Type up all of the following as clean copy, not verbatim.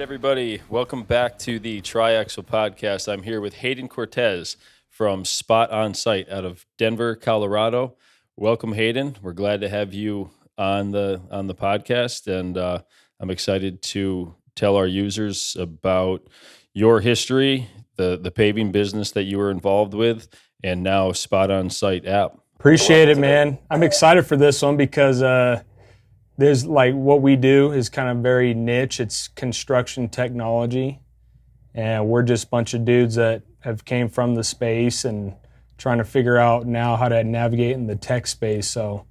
right, everybody. Welcome back to the Triaxle Podcast. I'm here with Hayden Cortez from Spot Onsite out of Denver, Colorado. Welcome, Hayden. We're glad to have you on the podcast, and I'm excited to tell our users about your history, the paving business that you were involved with, and now Spot Onsite App. Appreciate it, man. I'm excited for this one because there's like what we do is kind of very niche. It's construction technology, and we're just a bunch of dudes that have came from the space and trying to figure out now how to navigate in the tech space. So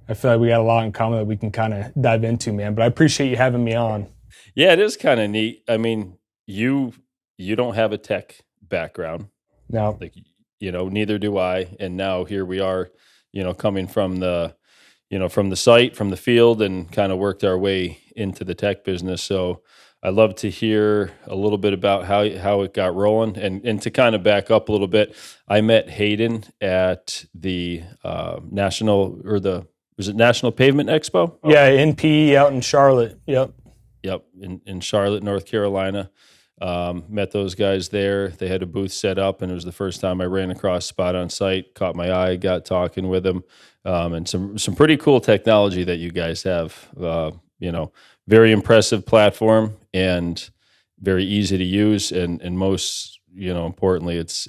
I feel like we got a lot in common that we can kind of dive into, man. But I appreciate you having me on. Yeah, it is kind of neat. I mean, you don't have a tech background. No. Neither do I. And now here we are, coming from the site, from the field, and kind of worked our way into the tech business. So I'd love to hear a little bit about how it got rolling. And to kind of back up a little bit, I met Hayden at the National Pavement Expo? Yeah, NP out in Charlotte. Yep, in Charlotte, North Carolina. Met those guys there. They had a booth set up, and it was the first time I ran across Spot Onsite. Caught my eye, got talking with them, and some pretty cool technology that you guys have. Very impressive platform and very easy to use, and most importantly, it's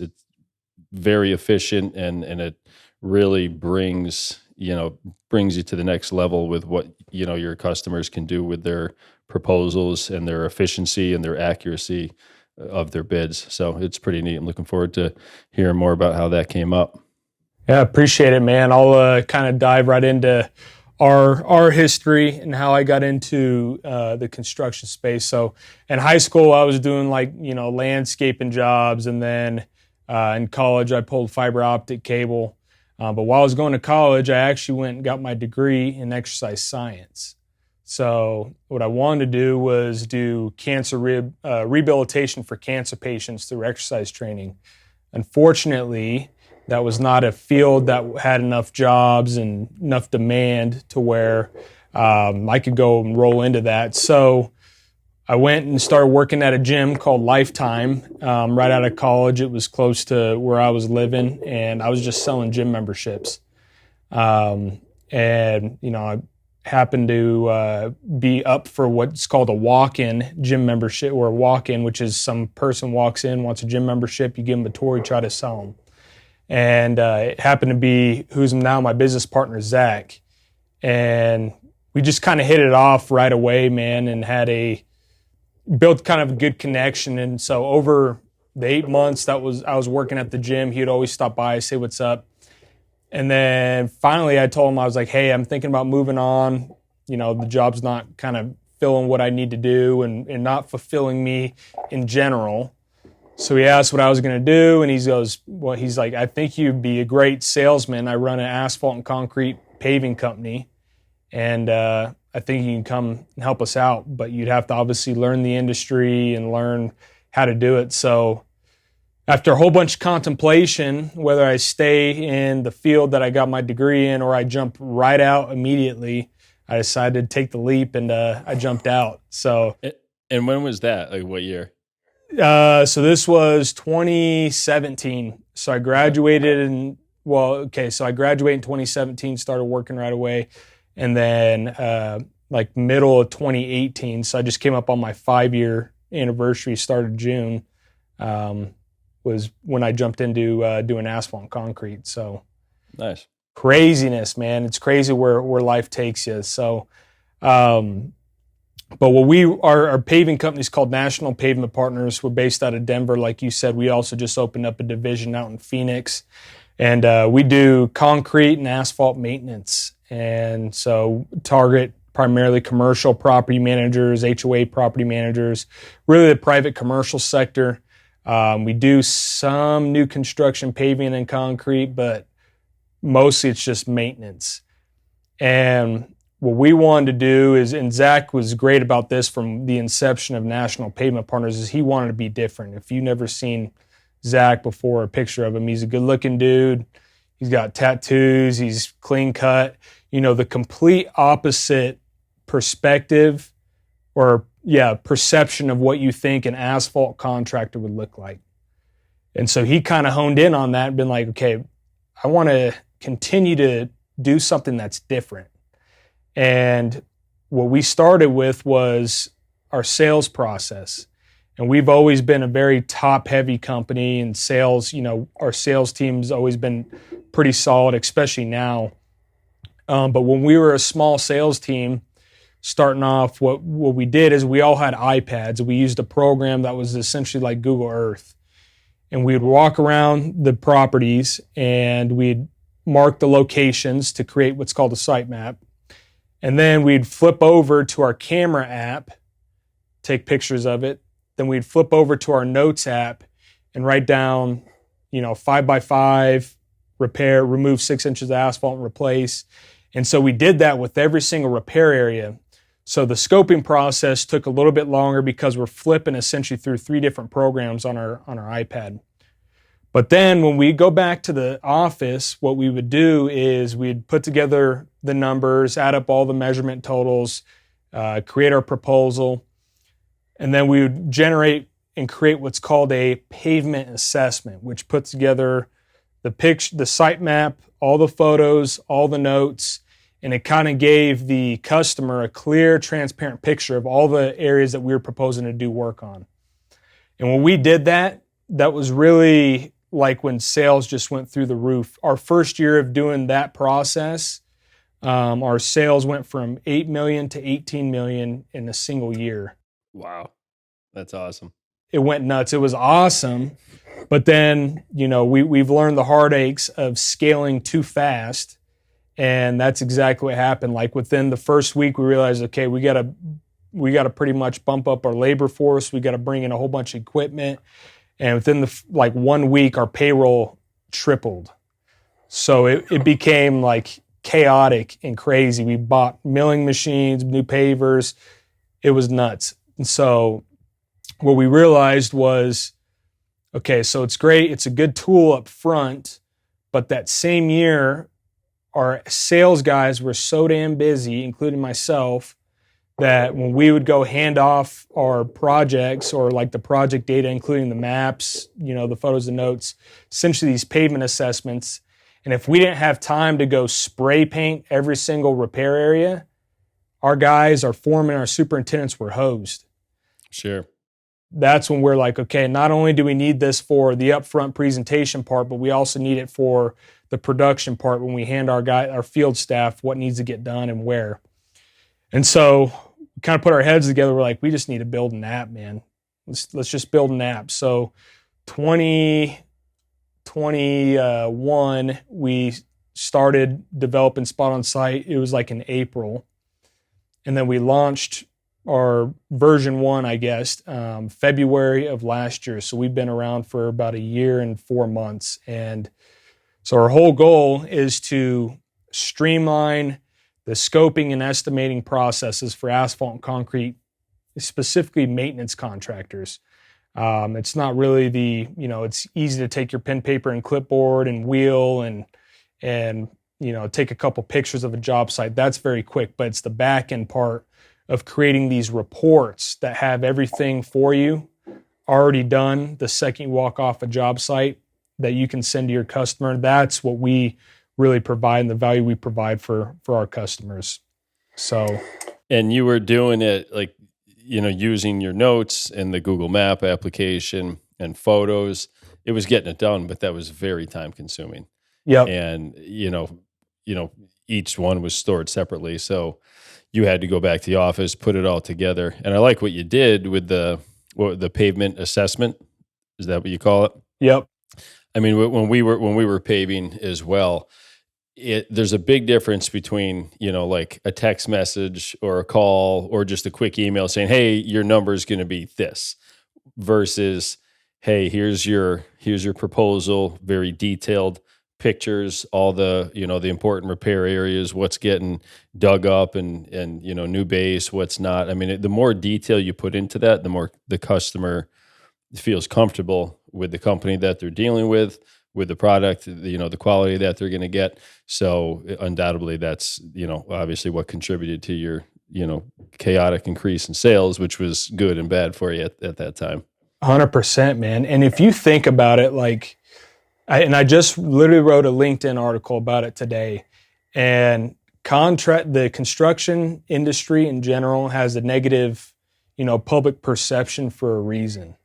very efficient, and it really brings you to the next level with what your customers can do with their proposals and their efficiency and their accuracy of their bids. So it's pretty neat. I'm looking forward to hearing more about how that came up. Yeah, appreciate it, man. I'll kind of dive right into our history and how I got into the construction space. So in high school, I was doing landscaping jobs, and then in college, I pulled fiber optic cable. But while I was going to college, I actually went and got my degree in exercise science. So what I wanted to do was do cancer rehabilitation for cancer patients through exercise training. Unfortunately, that was not a field that had enough jobs and enough demand to where I could go and roll into that. So I went and started working at a gym called Lifetime right out of college. It was close to where I was living, and I was just selling gym memberships. I happened to be up for what's called a walk-in gym membership, or a walk-in, which is some person walks in, wants a gym membership, you give them a tour, you try to sell them. And it happened to be who's now my business partner, Zach. And we just kind of hit it off right away, man, and built kind of a good connection. And so over the 8 months I was working at the gym, he would always stop by, say what's up. And then finally I told him, I was like, hey, I'm thinking about moving on. The job's not kind of filling what I need to do and not fulfilling me in general. So he asked what I was going to do, and he's like, I think you'd be a great salesman. I run an asphalt and concrete paving company, and I think you can come and help us out, but you'd have to obviously learn the industry and learn how to do it. So after a whole bunch of contemplation, whether I stay in the field that I got my degree in or I jump right out immediately, I decided to take the leap, and I jumped out. So, and when was that? Like what year? So this was 2017. So I graduated I graduated in 2017, started working right away. And then middle of 2018, so I just came up on my 5-year anniversary, started June, was when I jumped into doing asphalt and concrete. So nice. Craziness, man. It's crazy where life takes you. So, but our paving company is called National Pavement Partners. We're based out of Denver. Like you said, we also just opened up a division out in Phoenix. And we do concrete and asphalt maintenance. And so target primarily commercial property managers, HOA property managers, really the private commercial sector. We do some new construction paving and concrete, but mostly it's just maintenance. And what we wanted to do is, and Zach was great about this from the inception of National Pavement Partners, is he wanted to be different. If you've never seen Zach before, a picture of him, he's a good-looking dude. He's got tattoos. He's clean cut. The complete opposite perspective or perception of what you think an asphalt contractor would look like. And so he kind of honed in on that and been like, okay, I want to continue to do something that's different. And what we started with was our sales process. And we've always been a very top-heavy company, and sales, our sales team's always been pretty solid, especially now. But when we were a small sales team, starting off, what we did is we all had iPads. We used a program that was essentially like Google Earth. And we'd walk around the properties and we'd mark the locations to create what's called a site map. And then we'd flip over to our camera app, take pictures of it. Then we'd flip over to our notes app and write down, 5x5, repair, remove 6 inches of asphalt and replace. And so we did that with every single repair area. So the scoping process took a little bit longer because we're flipping essentially through 3 different programs on our iPad. But then when we go back to the office, what we would do is we'd put together the numbers, add up all the measurement totals, create our proposal, and then we would generate and create what's called a pavement assessment, which puts together the site map, all the photos, all the notes, and it kind of gave the customer a clear, transparent picture of all the areas that we were proposing to do work on. And when we did that, that was really like when sales just went through the roof. Our first year of doing that process, our sales went from 8 million to 18 million in a single year. Wow. That's awesome. It went nuts. It was awesome. But then, we've learned the heartaches of scaling too fast. And that's exactly what happened. Like within the first week, we realized, okay, we got to pretty much bump up our labor force. We got to bring in a whole bunch of equipment. And within 1 week, our payroll tripled. So it became like chaotic and crazy. We bought milling machines, new pavers. It was nuts. And so what we realized was, okay, so it's great. It's a good tool up front. But that same year, our sales guys were so damn busy, including myself, that when we would go hand off our projects or like the project data, including the maps, the photos and notes, essentially these pavement assessments, and if we didn't have time to go spray paint every single repair area, our guys, our foremen, our superintendents were hosed. Sure. That's when we're like, okay, not only do we need this for the upfront presentation part, but we also need it for the production part when we hand our field staff what needs to get done and where. And so we kind of put our heads together. We're like, we just need to build an app, man. Let's just build an app. So 2021, we started developing Spot Onsite. It was like in April. And then we launched our version 1, I guess, February of last year. So we've been around for about a year and 4 months. And so our whole goal is to streamline the scoping and estimating processes for asphalt and concrete, specifically maintenance contractors. It's not really it's easy to take your pen, paper, and clipboard and wheel and take a couple pictures of a job site. That's very quick, but it's the back end part of creating these reports that have everything for you already done the second you walk off a job site that you can send to your customer. That's what we really provide and the value we provide for our customers. So, and you were doing it like, using your notes and the Google Map application and photos. It was getting it done, but that was very time consuming. Yep. And, each one was stored separately. So you had to go back to the office, put it all together. And I like what you did with the pavement assessment. Is that what you call it? Yep. I mean, when we were paving as well, there's a big difference between, like a text message or a call or just a quick email saying, hey, your number is going to be this, versus, hey, here's your proposal, very detailed pictures, all the, the important repair areas, what's getting dug up and new base, what's not. I mean, the more detail you put into that, the more the customer feels comfortable with the company that they're dealing with the product, the quality that they're going to get. So undoubtedly that's, obviously what contributed to your chaotic increase in sales, which was good and bad for you at that time. 100%, man. And if you think about it, like, I just literally wrote a LinkedIn article about it today, and the construction industry in general has a negative, public perception for a reason.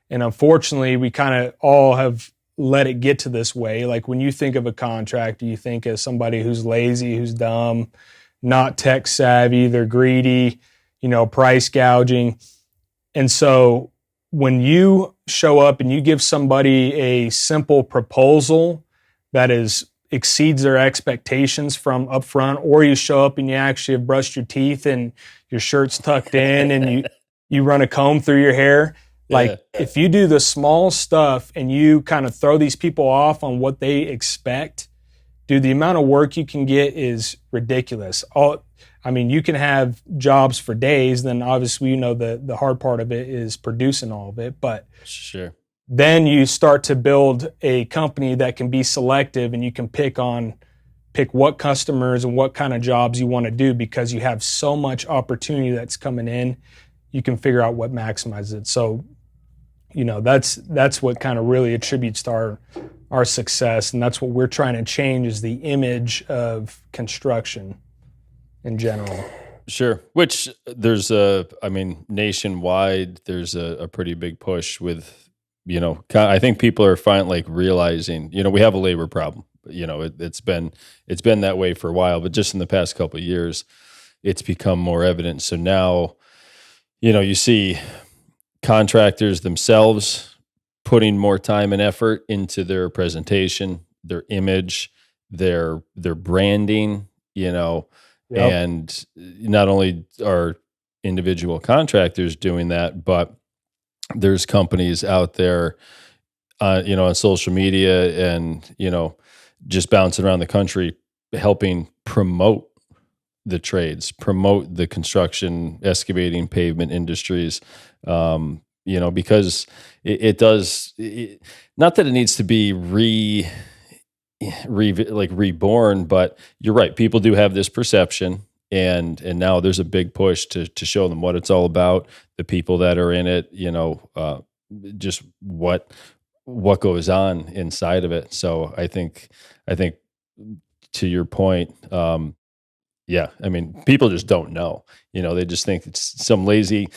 And unfortunately, we kind of all have let it get to this way. Like, when you think of a contractor, you think of somebody who's lazy, who's dumb, not tech savvy, they're greedy, price gouging. And so when you show up and you give somebody a simple proposal that exceeds their expectations from up front, or you show up and you actually have brushed your teeth and your shirt's tucked in and you run a comb through your hair, like, if you do the small stuff and you kind of throw these people off on what they expect, dude, the amount of work you can get is ridiculous. You can have jobs for days, then obviously, the hard part of it is producing all of it. But sure, then you start to build a company that can be selective, and you can pick what customers and what kind of jobs you want to do, because you have so much opportunity that's coming in. You can figure out what maximizes it. So, that's what kind of really attributes to our success, and that's what we're trying to change, is the image of construction in general. Sure. Which nationwide, there's a pretty big push with, I think people are realizing, we have a labor problem. It's been that way for a while, but just in the past couple of years, it's become more evident. So now, you see contractors themselves putting more time and effort into their presentation, their image, their branding, Yep. And not only are individual contractors doing that, but there's companies out there, on social media and, just bouncing around the country, helping promote the trades, promote the construction, excavating, pavement industries, because it does, not that it needs to be reborn, but you're right. People do have this perception, and now there's a big push to show them what it's all about, the people that are in it, just what goes on inside of it. So I think to your point, people just don't know. They just think it's some lazy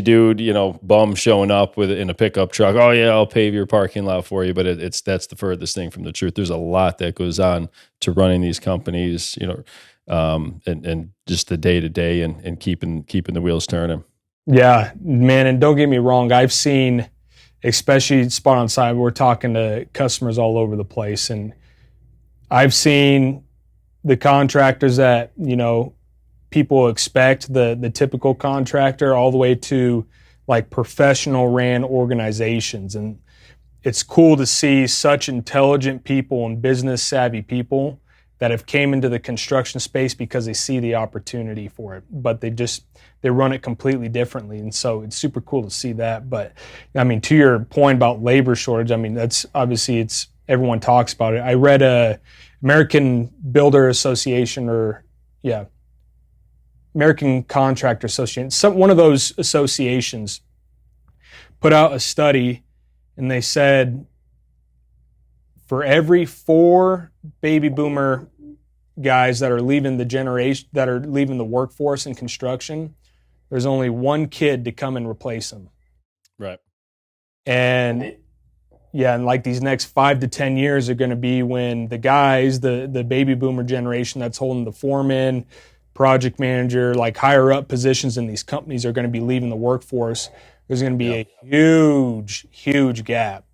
dude, bum showing up in a pickup truck. Oh yeah, I'll pave your parking lot for you. But that's the furthest thing from the truth. There's a lot that goes on to running these companies, and just the day to day and keeping the wheels turning. Yeah, man. And don't get me wrong. I've seen, especially Spot Onsite, we're talking to customers all over the place, and I've seen the contractors that, people expect, the typical contractor, all the way to like professional ran organizations. And it's cool to see such intelligent people and business savvy people that have came into the construction space because they see the opportunity for it, but they run it completely differently. And so it's super cool to see that. But to your point about labor shortage, that's obviously, everyone talks about it. I read American Builder Association, American Contractor Association, one of those associations put out a study, and they said for every 4 baby boomer guys that are leaving the workforce in construction, there's only 1 kid to come and replace them. Right. And like these next 5 to 10 years are going to be when the guys, the baby boomer generation that's holding the foreman, project manager, like higher up positions in these companies, are going to be leaving the workforce. There's going to be a huge, huge gap.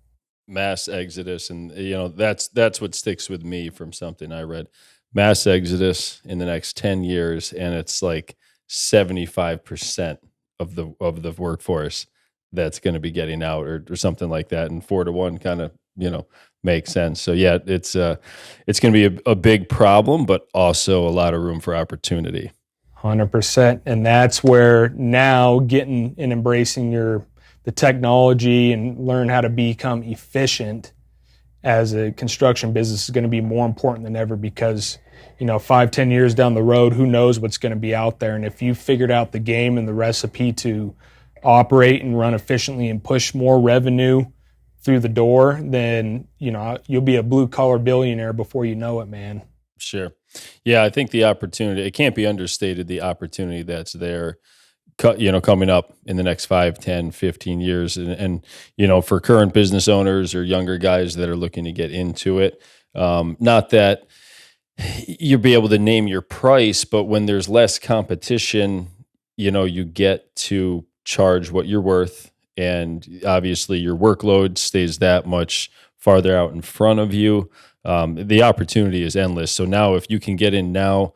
Mass exodus. And, that's what sticks with me from something I read. Mass exodus in the next 10 years. And it's like 75% of the workforce that's going to be getting out or something like that. And 4 to 1 kind of, makes sense. So yeah, it's going to be a big problem, but also a lot of room for opportunity. 100%. And that's where now getting and embracing the technology and learn how to become efficient as a construction business is going to be more important than ever because, 5-10 years down the road, who knows what's going to be out there. And if you figured out the game and the recipe to operate and run efficiently and push more revenue through the door, then, you'll be a blue collar billionaire before you know it, man. Sure. Yeah, I think the opportunity, it can't be understated, the opportunity that's there, coming up in the next 5, 10, 15 years. And for current business owners or younger guys that are looking to get into it, not that you'll be able to name your price, but when there's less competition, you get to charge what you're worth. And obviously your workload stays that much farther out in front of you. The opportunity is endless. So now if you can get in now,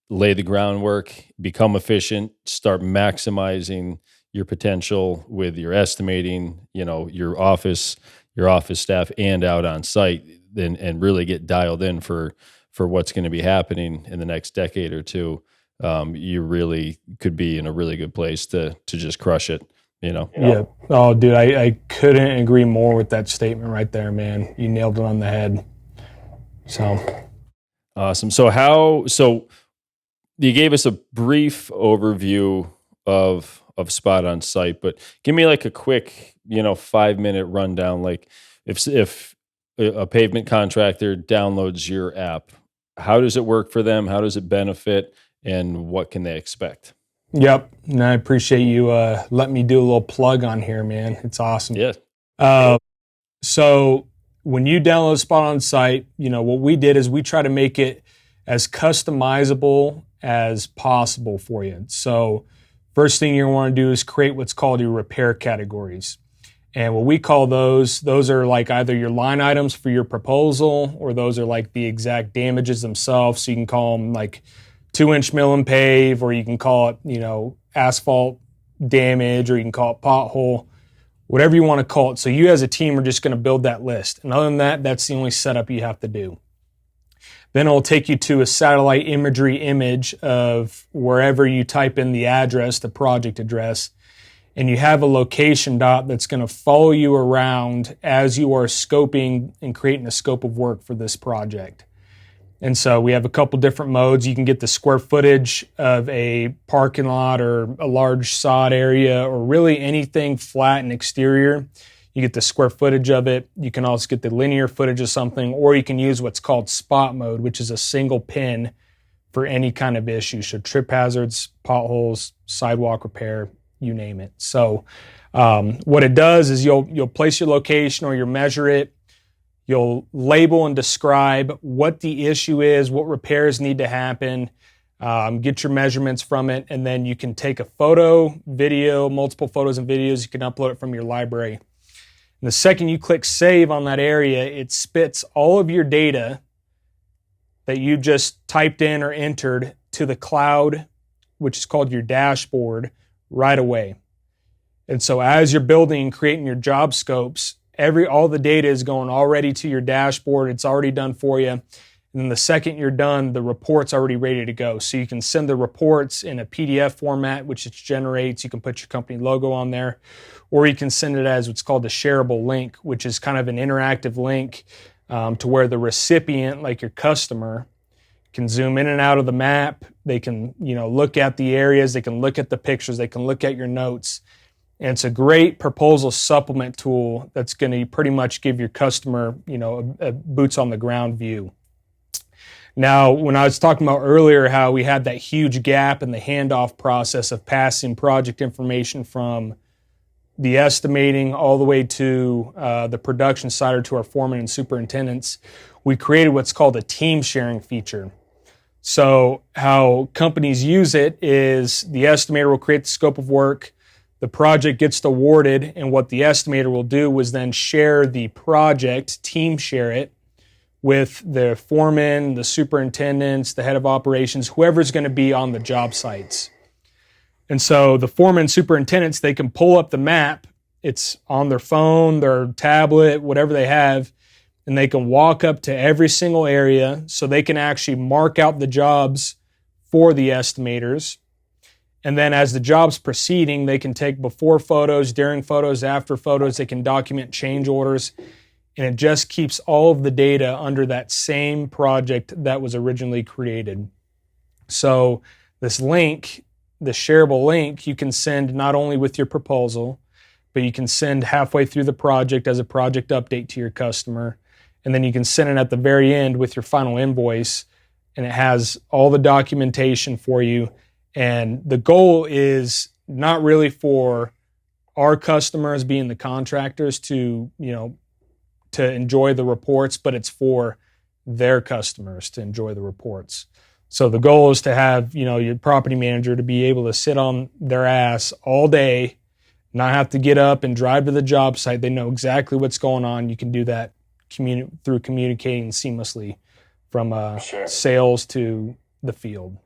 lay the groundwork, become efficient, start maximizing your potential with your estimating, your office staff and out on site, and really get dialed in for what's going to be happening in the next decade or two, you really could be in a really good place to just crush it. Yeah. Oh, dude, I couldn't agree more with that statement right there, man. You nailed it on the head. So awesome. So you gave us a brief overview of Spot Onsite, but give me like a quick, 5-minute rundown. Like if a pavement contractor downloads your app, how does it work for them? How does it benefit, and what can they expect? Yep. And I appreciate you letting me do a little plug on here, man. It's awesome. Yeah. So when you download Spot Onsite, what we did is we try to make it as customizable as possible for you. So first thing you want to do is create what's called your repair categories. And what we call those are like either your line items for your proposal, or those are like the exact damages themselves. So you can call them like 2-inch mill and pave, or you can call it, asphalt damage, or you can call it pothole, whatever you want to call it. So you as a team are just going to build that list. And other than that, that's the only setup you have to do. Then it'll take you to a satellite imagery image of wherever you type in the address, the project address, and you have a location dot that's going to follow you around as you are scoping and creating a scope of work for this project. And so we have a couple different modes. You can get the square footage of a parking lot or a large sod area, or really anything flat and exterior. You get the square footage of it. You can also get the linear footage of something, or you can use what's called spot mode, which is a single pin for any kind of issue. So trip hazards, potholes, sidewalk repair, you name it. So what it does is you'll place your location, or you'll measure it. You'll label and describe what the issue is, what repairs need to happen, get your measurements from it, and then you can take a photo, video, multiple photos and videos. You can upload it from your library. And the second you click save on that area, it spits all of your data that you just typed in or entered to the cloud, which is called your dashboard, right away. And so as you're building and creating your job scopes, all the data is going already to your dashboard. It's already done for you. And then the second you're done, the report's already ready to go. So you can send the reports in a PDF format, which it generates. You can put your company logo on there, or you can send it as what's called a shareable link, which is kind of an interactive link to where the recipient, like your customer, can zoom in and out of the map. They can, look at the areas. They can look at the pictures. They can look at your notes. And it's a great proposal supplement tool that's going to pretty much give your customer, a boots on the ground view. Now, when I was talking about earlier how we had that huge gap in the handoff process of passing project information from the estimating all the way to the production side, or to our foremen and superintendents, we created what's called a team sharing feature. So how companies use it is the estimator will create the scope of work, the project gets awarded, and what the estimator will do is then share the project, team share it, with the foreman, the superintendents, the head of operations, whoever's going to be on the job sites. And so the foreman, superintendents, they can pull up the map. It's on their phone, their tablet, whatever they have, and they can walk up to every single area so they can actually mark out the jobs for the estimators. And then as the job's proceeding, they can take before photos, during photos, after photos. They can document change orders. and it just keeps all of the data under that same project that was originally created. So this link, the shareable link, you can send not only with your proposal, but you can send halfway through the project as a project update to your customer. And then you can send it at the very end with your final invoice, and it has all the documentation for you. And the goal is not really for our customers, being the contractors, to enjoy the reports, but it's for their customers to enjoy the reports. So the goal is to have, your property manager to be able to sit on their ass all day, not have to get up and drive to the job site. They know exactly what's going on. You can do that through communicating seamlessly from sales to the field.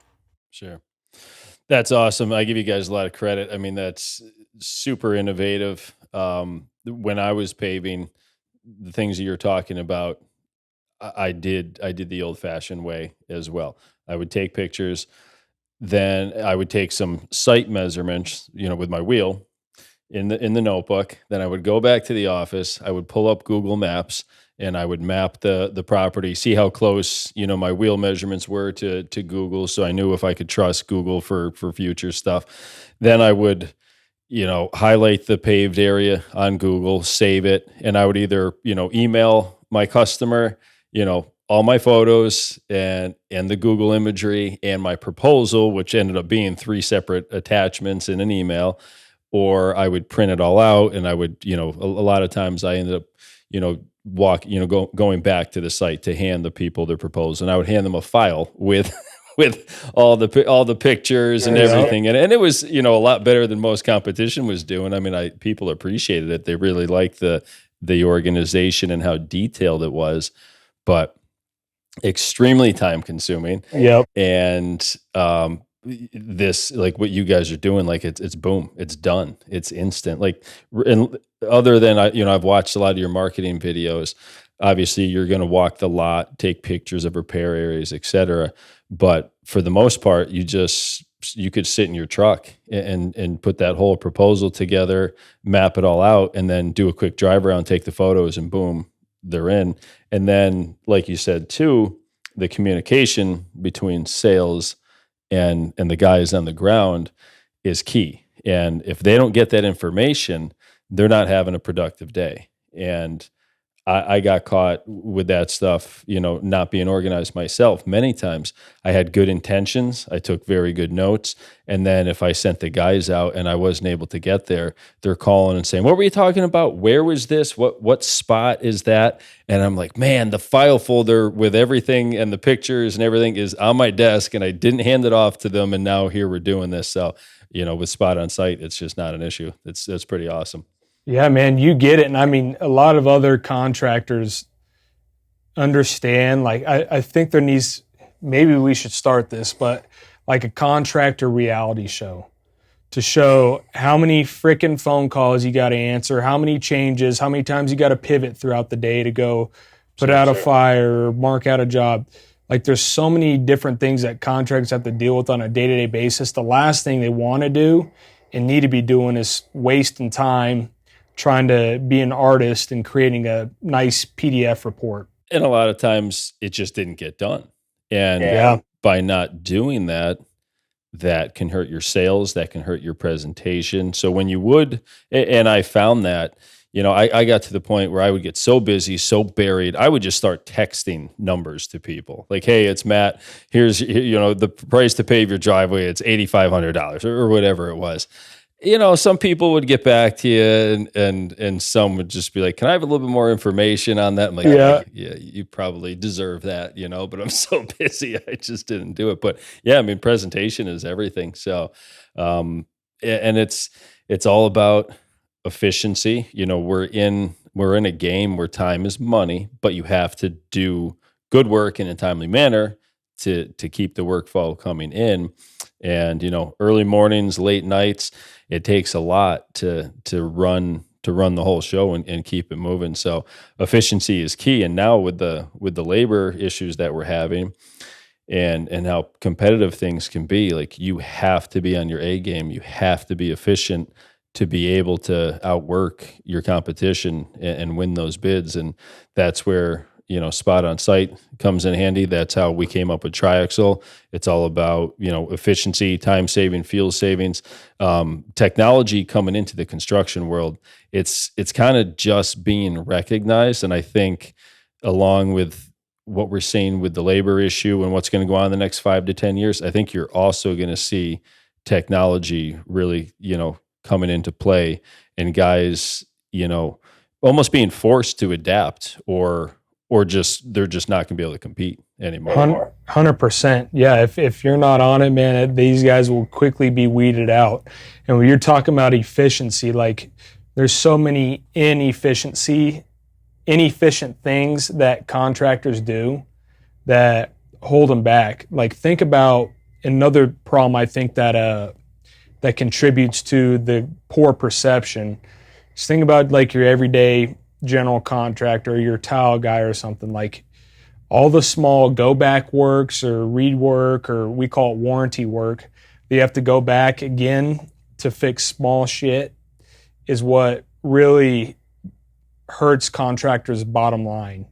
Sure. That's awesome. I give you guys a lot of credit. I mean, that's super innovative. When I was paving, the things that you're talking about, I did the old-fashioned way as well. I would take pictures, then I would take some site measurements, with my wheel in the notebook. Then I would go back to the office. I would pull up Google Maps, and I would map the property, see how close, my wheel measurements were to Google, so I knew if I could trust Google for future stuff. Then I would, highlight the paved area on Google, save it, and I would either, email my customer, all my photos and the Google imagery and my proposal, which ended up being 3 separate attachments in an email, or I would print it all out, and I would, a lot of times I ended up, going back to the site to hand the people their proposal, and I would hand them a file with all the pictures and everything, and it was, a lot better than most competition was doing. I mean, people appreciated it. They really liked the organization and how detailed it was, but extremely time consuming. Yep. And this, like what you guys are doing, like it's boom, it's done, it's instant. Like, and other than I've watched a lot of your marketing videos. Obviously, you're going to walk the lot, take pictures of repair areas, etc. But for the most part, you could sit in your truck and put that whole proposal together, map it all out, and then do a quick drive around, take the photos, and boom, they're in. And then, like you said too, the communication between sales and the guys on the ground is key. And if they don't get that information, they're not having a productive day. And I got caught with that stuff, not being organized myself. Many times I had good intentions. I took very good notes. And then if I sent the guys out and I wasn't able to get there, they're calling and saying, "What were you talking about? Where was this? What spot is that?" And I'm like, man, the file folder with everything and the pictures and everything is on my desk, and I didn't hand it off to them. And now here we're doing this. So, with Spot Onsite, it's just not an issue. That's pretty awesome. Yeah, man, you get it. And I mean, a lot of other contractors understand, like, I think maybe we should start this, but like a contractor reality show to show how many freaking phone calls you got to answer, how many changes, how many times you got to pivot throughout the day to go put out a fire or mark out a job. Like, there's so many different things that contractors have to deal with on a day-to-day basis. The last thing they want to do and need to be doing is wasting time trying to be an artist and creating a nice PDF report. And a lot of times it just didn't get done. And by not doing that, that can hurt your sales, that can hurt your presentation. So when you would, and I found that, I got to the point where I would get so busy, so buried, I would just start texting numbers to people. Like, "Hey, it's Matt. Here's, the price to pave your driveway. It's $8,500 or whatever it was." Some people would get back to you and some would just be like, "Can I have a little bit more information on that?" I'm like, yeah, you probably deserve that, but I'm so busy, I just didn't do it. But yeah, I mean, presentation is everything. So, and it's all about efficiency. We're in a game where time is money, but you have to do good work in a timely manner to keep the workflow coming in. And, early mornings, late nights, it takes a lot to run the whole show and keep it moving. So efficiency is key. And now with the labor issues that we're having and how competitive things can be, like, you have to be on your A game. You have to be efficient to be able to outwork your competition and win those bids. And that's where, Spot Onsite comes in handy. That's how we came up with Triaxle. It's all about, efficiency, time saving, fuel savings, technology coming into the construction world. It's kind of just being recognized. And I think along with what we're seeing with the labor issue and what's going to go on in the next 5 to 10 years, I think you're also going to see technology really, coming into play, and guys, almost being forced to adapt or they're just not going to be able to compete anymore. 100%. Yeah. If you're not on it, man, these guys will quickly be weeded out. And when you're talking about efficiency, like there's so many inefficient things that contractors do that hold them back. Like think about another problem I think that contributes to the poor perception. Just think about like your everyday general contractor or your tile guy or something. Like all the small go back works or read work, or we call it warranty work, you have to go back again to fix small shit, is what really hurts contractors' bottom line.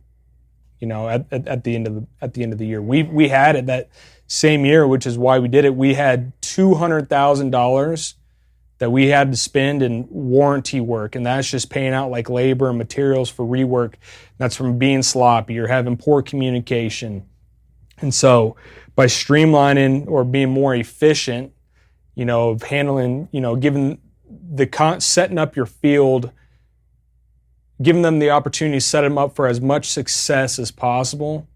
At the end of the year, we had it that same year, which is why we did it. We had $200,000 that we had to spend in warranty work, and that's just paying out like labor and materials for rework. That's from being sloppy or having poor communication. And so by streamlining or being more efficient, of handling, giving setting up your field, giving them the opportunity to set them up for as much success as possible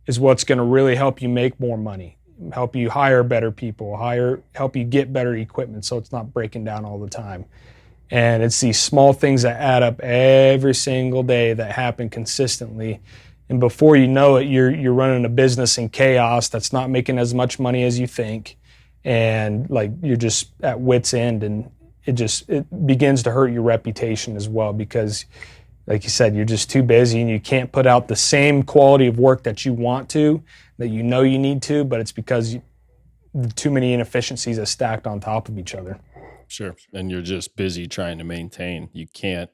is what's going to really help you make more money, help you hire better people, help you get better equipment so it's not breaking down all the time. And it's these small things that add up every single day that happen consistently. And before you know it, you're running a business in chaos that's not making as much money as you think. And like you're just at wit's end, and it begins to hurt your reputation as well, because like you said, you're just too busy and you can't put out the same quality of work that you want to, that you need to, but it's because too many inefficiencies are stacked on top of each other. Sure. And you're just busy trying to maintain. You can't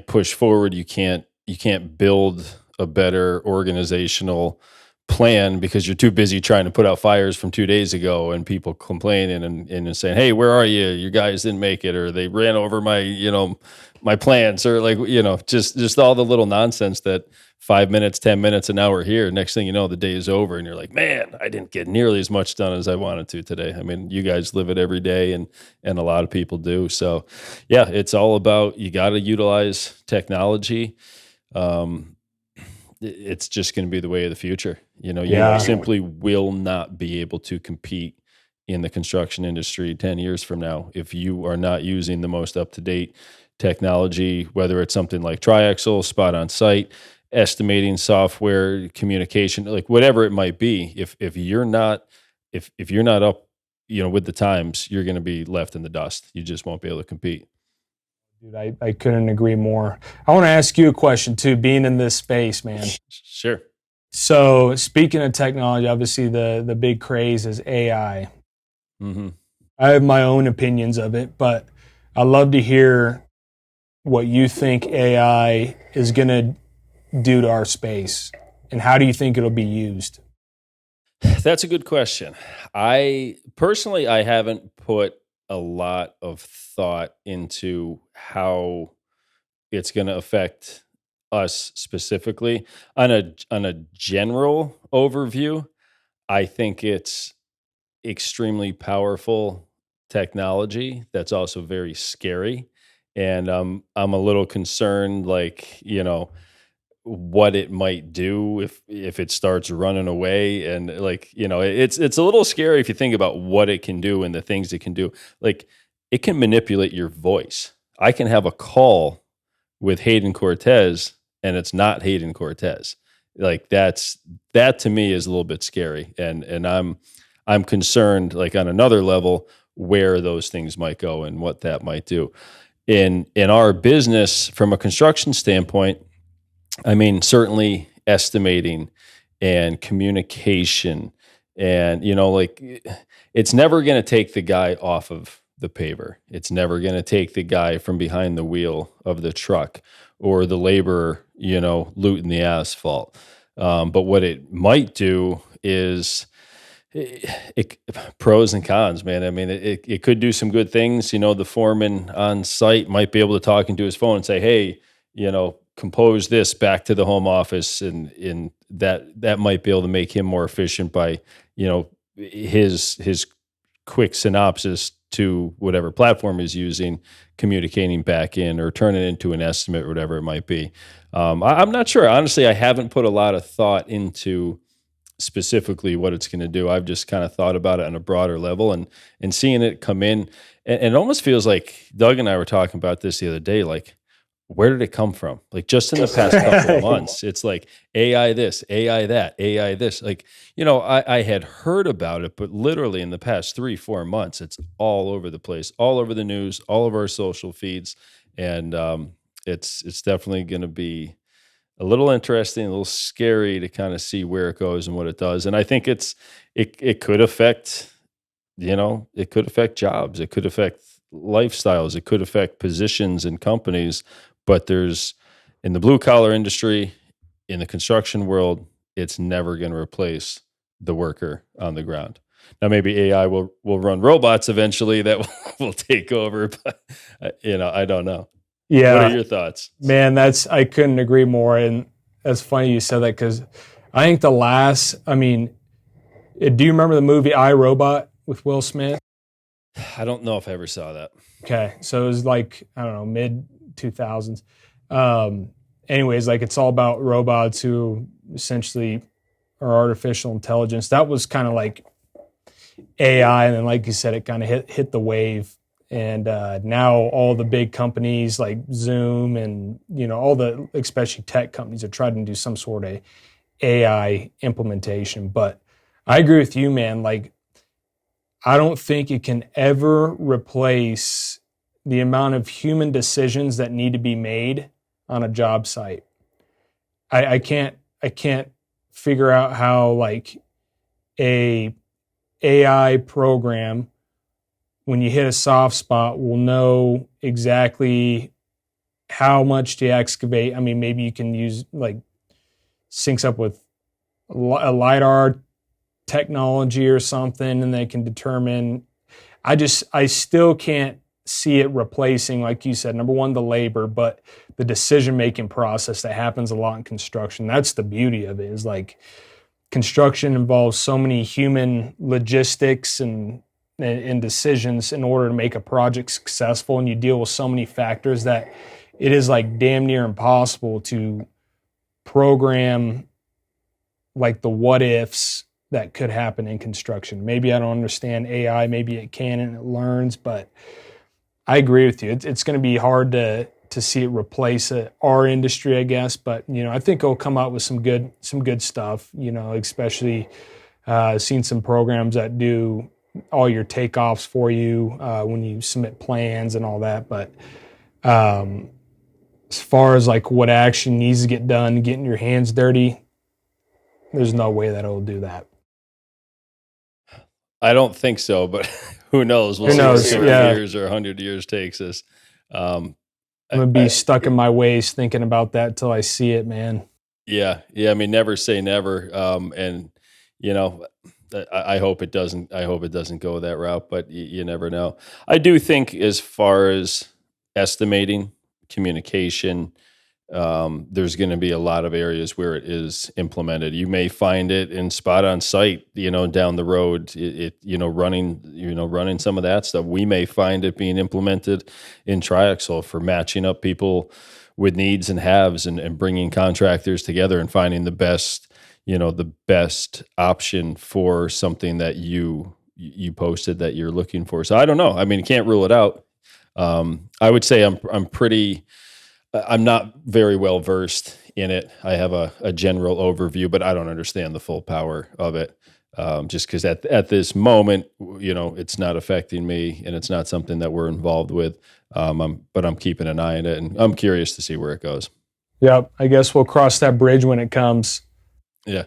push forward. You can't build a better organizational plan because you're too busy trying to put out fires from 2 days ago and people complaining and saying, hey, where are you? You guys didn't make it, or they ran over my plans, or like, just all the little nonsense that 5 minutes, 10 minutes, an hour here. Next thing you know, the day is over and you're like, man, I didn't get nearly as much done as I wanted to today. I mean, you guys live it every day, and a lot of people do. So yeah, it's all about, you got to utilize technology. It's just going to be the way of the future. You simply will not be able to compete in the construction industry 10 years from now if you are not using the most up-to-date technology, whether it's something like Triaxle, Spot Onsite, estimating software, communication, like whatever it might be. If you're not up, with the times, you're going to be left in the dust. You just won't be able to compete. Dude, I couldn't agree more. I want to ask you a question too, being in this space, man. Sure. So speaking of technology, obviously the big craze is AI. Mm-hmm. I have my own opinions of it, but I'd love to hear what you think AI is going to do to our space, and how do you think it'll be used? That's a good question. I haven't put a lot of thought into how it's going to affect us specifically. On a general overview, I think it's extremely powerful technology that's also very scary. And I'm a little concerned, like, what it might do if it starts running away. And like, it's a little scary if you think about what it can do and the things it can do. Like, it can manipulate your voice. I can have a call with Hayden Cortez and it's not Hayden Cortez. Like, that to me is a little bit scary. And I'm concerned, like, on another level, where those things might go and what that might do. In our business, from a construction standpoint, I mean, certainly estimating and communication, and like, it's never going to take the guy off of the paver. It's never going to take the guy from behind the wheel of the truck or the laborer, looting the asphalt. But what it might do is pros and cons, man. I mean, it could do some good things. The foreman on site might be able to talk into his phone and say, hey, compose this back to the home office. And that might be able to make him more efficient by, his quick synopsis to whatever platform he's using, communicating back in or turning it into an estimate or whatever it might be. I'm not sure. Honestly, I haven't put a lot of thought into specifically what it's going to do. I've just kind of thought about it on a broader level and seeing it come in. And it almost feels like Doug and I were talking about this the other day, like, where did it come from? Like just in the past couple of months, it's like AI this, AI that, AI this. Like, I had heard about it, but literally in the past 3-4 months, it's all over the place, all over the news, all of our social feeds. And it's definitely going to be a little interesting, a little scary to kind of see where it goes and what it does. And I think it could affect, it could affect jobs. It could affect lifestyles. It could affect positions in companies. But there's, in the blue collar industry, in the construction world, it's never going to replace the worker on the ground. Now, maybe AI will run robots eventually that will take over, but I don't know. Yeah. What are your thoughts? Man, I couldn't agree more. And that's funny you said that because I think do you remember the movie I, Robot with Will Smith? I don't know if I ever saw that. Okay. So it was like, I don't know, mid 2000s. Anyways, like it's all about robots who essentially are artificial intelligence. That was kind of like AI. And then, like you said, it kind of hit the wave. And now all the big companies like Zoom and, all the, especially tech companies are trying to do some sort of AI implementation. But I agree with you, man. Like, I don't think it can ever replace the amount of human decisions that need to be made on a job site. I can't figure out how like a AI program, when you hit a soft spot, will know exactly how much to excavate. I mean, maybe you can use like syncs up with a LiDAR technology or something, and they can determine. I still can't see it replacing, like you said, number one, the labor, but the decision-making process that happens a lot in construction. That's the beauty of it, is like construction involves so many human logistics and decisions in order to make a project successful, and you deal with so many factors that it is like damn near impossible to program like the what ifs that could happen in construction. Maybe I don't understand AI, maybe it can and it learns, but I agree with you. It's going to be hard to see it replace our industry, I guess. But I think it'll come out with some good stuff. Especially seen some programs that do all your takeoffs for you when you submit plans and all that. But as far as like what action needs to get done, getting your hands dirty, there's no way that it'll do that. I don't think so, but who knows? We'll see what 50 years or 100 years takes us. I'm going to be stuck in my ways thinking about that till I see it, man. Yeah. I mean, never say never. And I hope it doesn't go that route, but you never know. I do think as far as estimating, communication, there's going to be a lot of areas where it is implemented. You may find it in Spot Onsite, down the road, running some of that stuff. We may find it being implemented in Triaxle for matching up people with needs and haves and bringing contractors together and finding the best option for something that you posted that you're looking for. So I don't know. I mean, you can't rule it out. I would say I'm not very well versed in it. I have a general overview, but I don't understand the full power of it. Just because at this moment, it's not affecting me, and it's not something that we're involved with. But I'm keeping an eye on it, and I'm curious to see where it goes. Yep, I guess we'll cross that bridge when it comes. Yeah.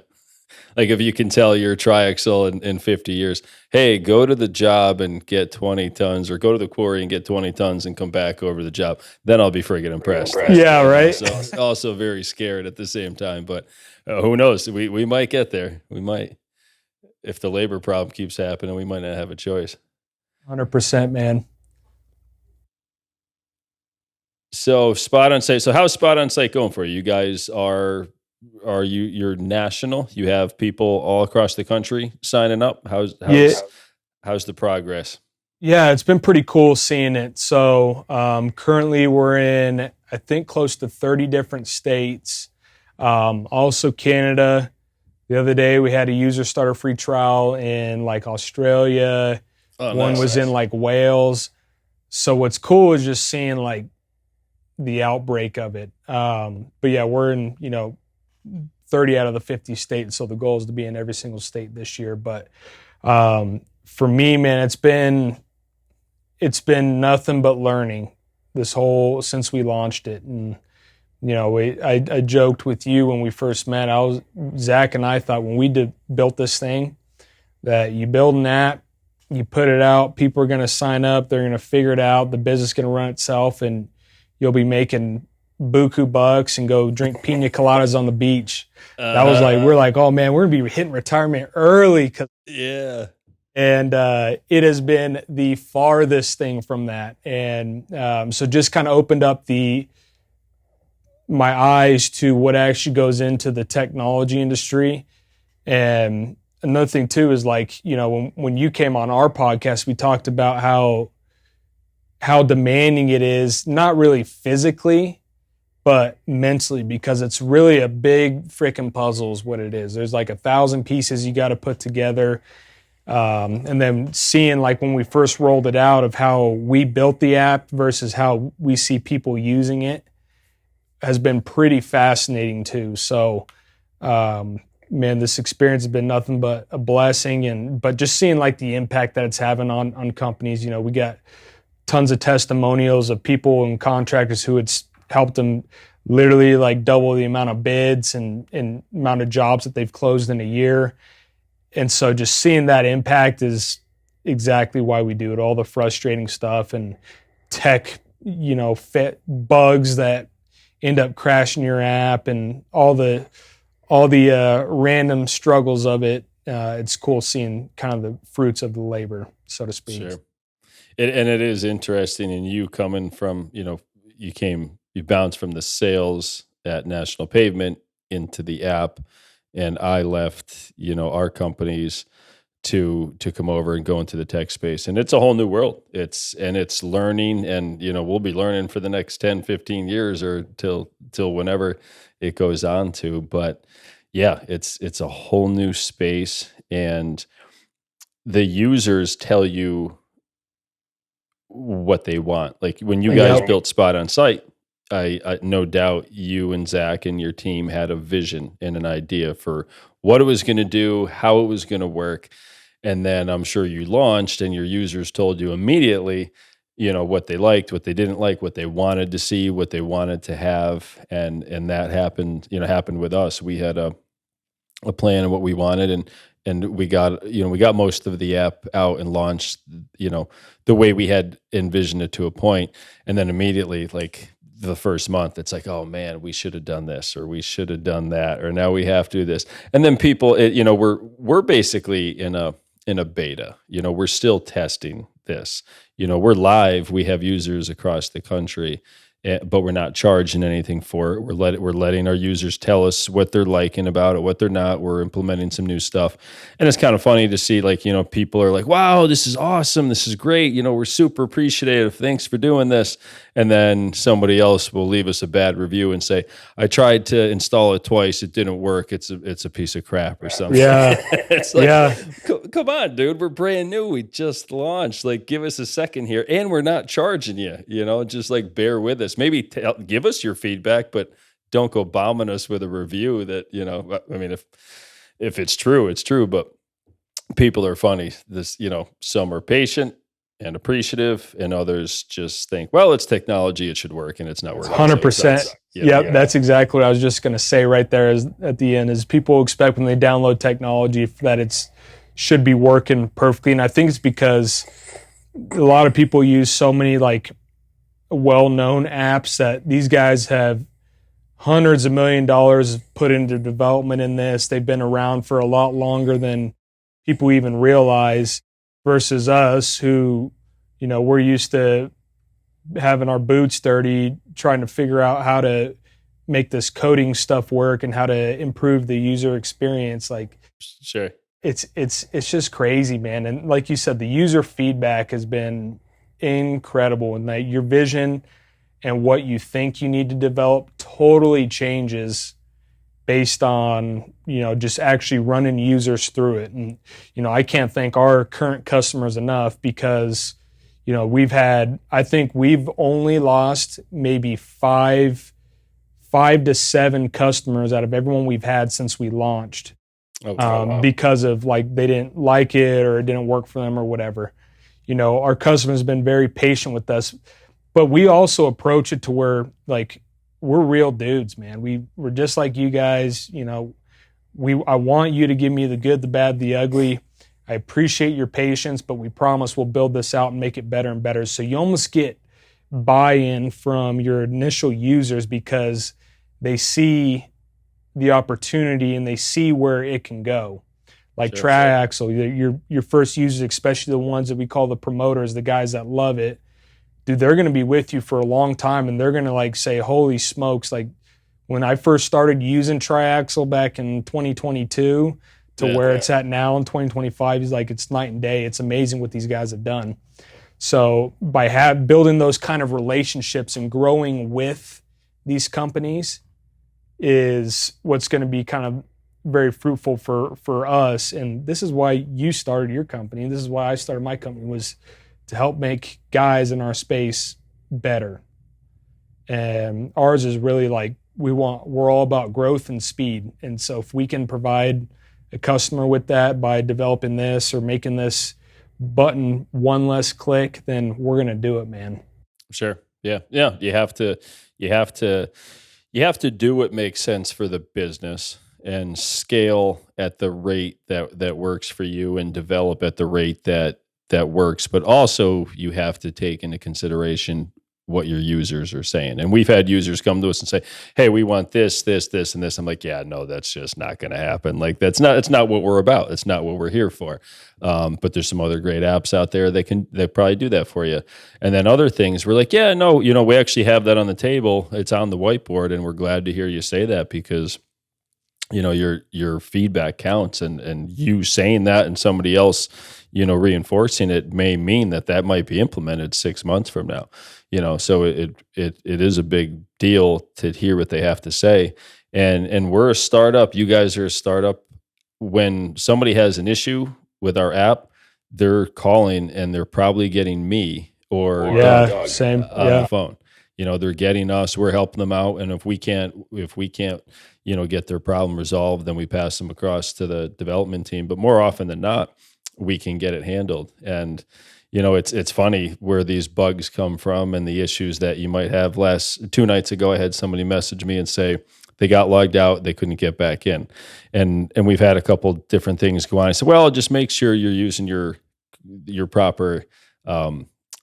Like if you can tell your Triaxle in 50 years, hey, go to the job and get 20 tons, or go to the quarry and get 20 tons and come back over the job, then I'll be friggin' impressed. Yeah, right. So also very scared at the same time, but who knows? We might get there. We might, if the labor problem keeps happening, we might not have a choice. 100%, man. So Spot Onsite. So how's Spot Onsite going for you? You guys you're national? You have people all across the country signing up? How's the progress? Yeah, it's been pretty cool seeing it. So currently we're in, I think, close to 30 different states. Also Canada. The other day we had a user starter free trial in like Australia. One was in like Wales. So what's cool is just seeing like the outbreak of it. But yeah, we're in, 30 out of the 50 states. So the goal is to be in every single state this year. But for me, man, it's been nothing but learning since we launched it. And, I joked with you when we first met. Zach and I thought when we built this thing that you build an app, you put it out, people are going to sign up, they're going to figure it out, the business is going to run itself, and you'll be making buku bucks and go drink pina coladas on the beach. That was like, we're like, oh man, we're going to be hitting retirement early. Yeah. And it has been the farthest thing from that. And so just kind of opened up my eyes to what actually goes into the technology industry. And another thing too is like, when you came on our podcast, we talked about how demanding it is, not really physically, but mentally, because it's really a big freaking puzzle is what it is. There's like 1,000 pieces you got to put together. And then seeing like when we first rolled it out of how we built the app versus how we see people using it has been pretty fascinating too. So, man, this experience has been nothing but a blessing. But just seeing like the impact that it's having on companies, we got tons of testimonials of people and contractors who had helped them literally like double the amount of bids and amount of jobs that they've closed in a year. And so just seeing that impact is exactly why we do it. All the frustrating stuff and tech, fit bugs that end up crashing your app and all the random struggles of it. It's cool seeing kind of the fruits of the labor, so to speak. Sure. And it is interesting. And you coming from, you bounced from the sales at National Pavement into the app. And I left, our companies to come over and go into the tech space. And it's a whole new world. It's learning, and, we'll be learning for the next 10, 15 years or till whenever it goes on to. But yeah, it's a whole new space, and the users tell you what they want. Like when you guys built Spot Onsite, I no doubt you and Zach and your team had a vision and an idea for what it was going to do, how it was going to work. And then I'm sure you launched and your users told you immediately, what they liked, what they didn't like, what they wanted to see, what they wanted to have. And that happened with us. We had a plan of what we wanted, and we got most of the app out and launched, the way we had envisioned it to a point. And then immediately, like the first month, it's like, oh man, we should have done this, or we should have done that, or now we have to do this. And then people, we're basically in a beta, we're still testing this, we're live, we have users across the country, but we're not charging anything for it. We're letting our users tell us what they're liking about it, what they're not. We're implementing some new stuff. And it's kind of funny to see, like, people are like, wow, this is awesome. This is great. We're super appreciative. Thanks for doing this. And then somebody else will leave us a bad review and say, I tried to install it twice. It didn't work. It's a piece of crap or something. Yeah. It's like, come on, dude. We're brand new. We just launched. Like, give us a second here. And we're not charging you, just like bear with us. Maybe give us your feedback, but don't go bombing us with a review that, I mean, if it's true, it's true, but people are funny. Some are patient, and appreciative, and others just think, well, it's technology, it should work, and it's not working. 100%. Yep, that's exactly what I was just going to say right there is at the end is people expect when they download technology that it's should be working perfectly. And I think it's because a lot of people use so many like well-known apps that these guys have hundreds of $1 million put into development in this. They've been around for a lot longer than people even realize versus us who, we're used to having our boots dirty, trying to figure out how to make this coding stuff work and how to improve the user experience. Like, sure. It's just crazy, man. And like you said, the user feedback has been incredible, and that your vision and what you think you need to develop totally changes based on, just actually running users through it. And, I can't thank our current customers enough because, I think we've only lost maybe five to seven customers out of everyone we've had since we launched. Wow. Because of like they didn't like it or it didn't work for them or whatever. Our customers have been very patient with us, but we also approach it to where like we're real dudes, man. We're just like you guys. I want you to give me the good, the bad, the ugly. I appreciate your patience, but we promise we'll build this out and make it better and better. So you almost get buy-in from your initial users because they see the opportunity and they see where it can go. Like sure, Triaxle, your first users, especially the ones that we call the promoters, the guys that love it, dude, they're going to be with you for a long time, and they're going to like say, holy smokes, like when I first started using Triaxle back in 2022 to where it's at now in 2025, he's like, it's night and day. It's amazing what these guys have done. So by building those kind of relationships and growing with these companies is what's going to be kind of very fruitful for us. And this is why you started your company. This is why I started my company, was to help make guys in our space better. And ours is really like, we're all about growth and speed. And so if we can provide a customer with that by developing this or making this button one less click, then we're going to do it, man. Sure. Yeah. You have to do what makes sense for the business and scale at the rate that works for you and develop at the rate that works. But also you have to take into consideration what your users are saying. And we've had users come to us and say, hey, we want this, and this. I'm like, yeah, no, that's just not going to happen. Like it's not what we're about. It's not what we're here for. But there's some other great apps out there they probably do that for you. And then other things we're like, yeah, no, we actually have that on the table. It's on the whiteboard, and we're glad to hear you say that because your feedback counts, and you saying that and somebody else, reinforcing it may mean that might be implemented 6 months from now. So it is a big deal to hear what they have to say. And we're a startup. You guys are a startup. When somebody has an issue with our app, they're calling and they're probably getting me or same on the phone. They're getting us. We're helping them out. And if we can't, get their problem resolved, then we pass them across to the development team. But more often than not, we can get it handled. And it's funny where these bugs come from and the issues that you might have. 2 nights ago, I had somebody message me and say they got logged out, they couldn't get back in. And we've had a couple different things go on. I said, well, just make sure you're using your proper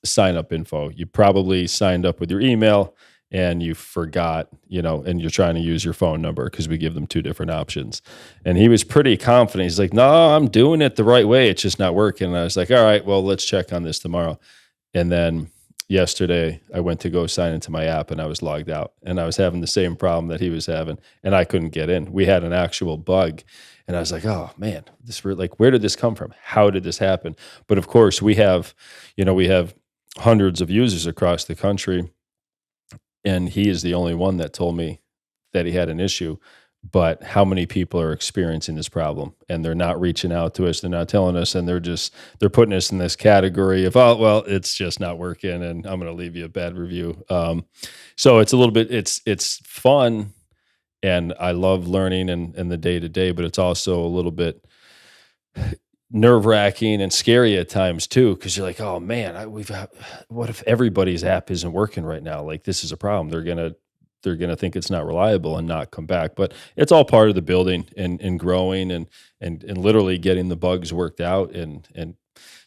sign up info. You probably signed up with your email and you forgot, and you're trying to use your phone number because we give them 2 different options. And he was pretty confident. He's like, no, I'm doing it the right way. It's just not working. And I was like, all right, well, let's check on this tomorrow. And then yesterday I went to go sign into my app and I was logged out, and I was having the same problem that he was having, and I couldn't get in. We had an actual bug. And I was like, oh man, where did this come from? How did this happen? But of course we have hundreds of users across the country. And he is the only one that told me that he had an issue. But how many people are experiencing this problem? And they're not reaching out to us. They're not telling us. And they're putting us in this category of, oh, well, it's just not working. And I'm going to leave you a bad review. So it's a little bit, it's fun. And I love learning and the day to day, but it's also a little bit, nerve-wracking and scary at times too, because you're like, oh man, what if everybody's app isn't working right now? Like, this is a problem. They're gonna think it's not reliable and not come back. But it's all part of the building and growing and literally getting the bugs worked out and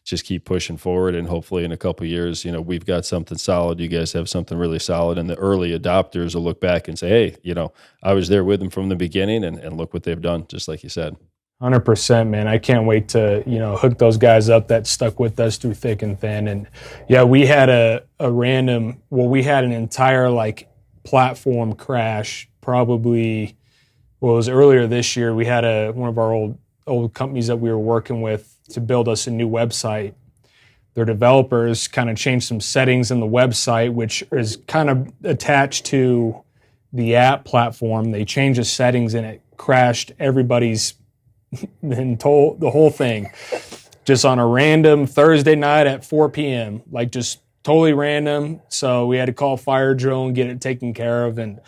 just keep pushing forward. And hopefully in a couple of years, we've got something solid. You guys have something really solid, and the early adopters will look back and say, hey, I was there with them from the beginning, and look what they've done, just like you said. 100%, man. I can't wait to, hook those guys up that stuck with us through thick and thin. And yeah, we had we had an entire platform crash probably, it was earlier this year. We had one of our old companies that we were working with to build us a new website. Their developers kind of changed some settings in the website, which is kind of attached to the app platform. They changed the settings and it crashed everybody's the whole thing just on a random Thursday night at 4 p.m. just totally random. So we had to call fire drill and get it taken care of. And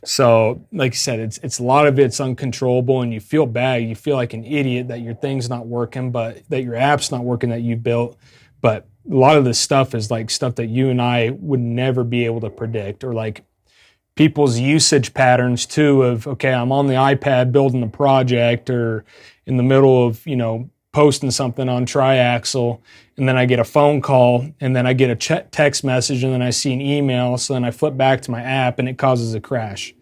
so, like you said, it's a lot of it's uncontrollable, and you feel bad. You feel like an idiot that your thing's not working, but that your app's not working that you built. But a lot of this stuff is stuff that you and I would never be able to predict, or people's usage patterns too of, okay, I'm on the iPad building a project or in the middle of, posting something on Triaxle, and then I get a phone call, and then I get a text message, and then I see an email. So then I flip back to my app and it causes a crash.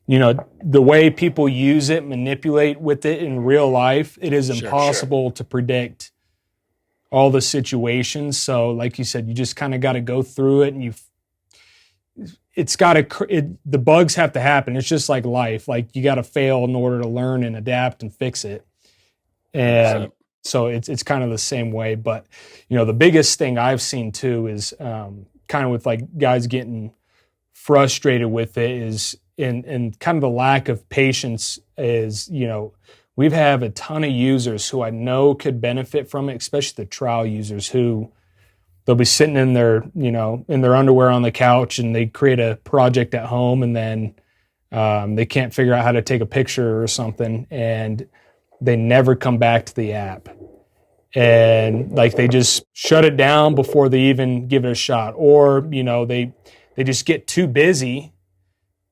The way people use it, manipulate with it in real life, it is impossible to predict all the situations. So like you said, you just kind of got to go through it, and the bugs have to happen. It's just like life. You got to fail in order to learn and adapt and fix it. And so it's kind of the same way. But, the biggest thing I've seen too is kind of with guys getting frustrated with it is and kind of the lack of patience is, we've have a ton of users who I know could benefit from it, especially the trial users who they'll be sitting in their, in their underwear on the couch, and they create a project at home, and then they can't figure out how to take a picture or something, and they never come back to the app. And they just shut it down before they even give it a shot. Or, they just get too busy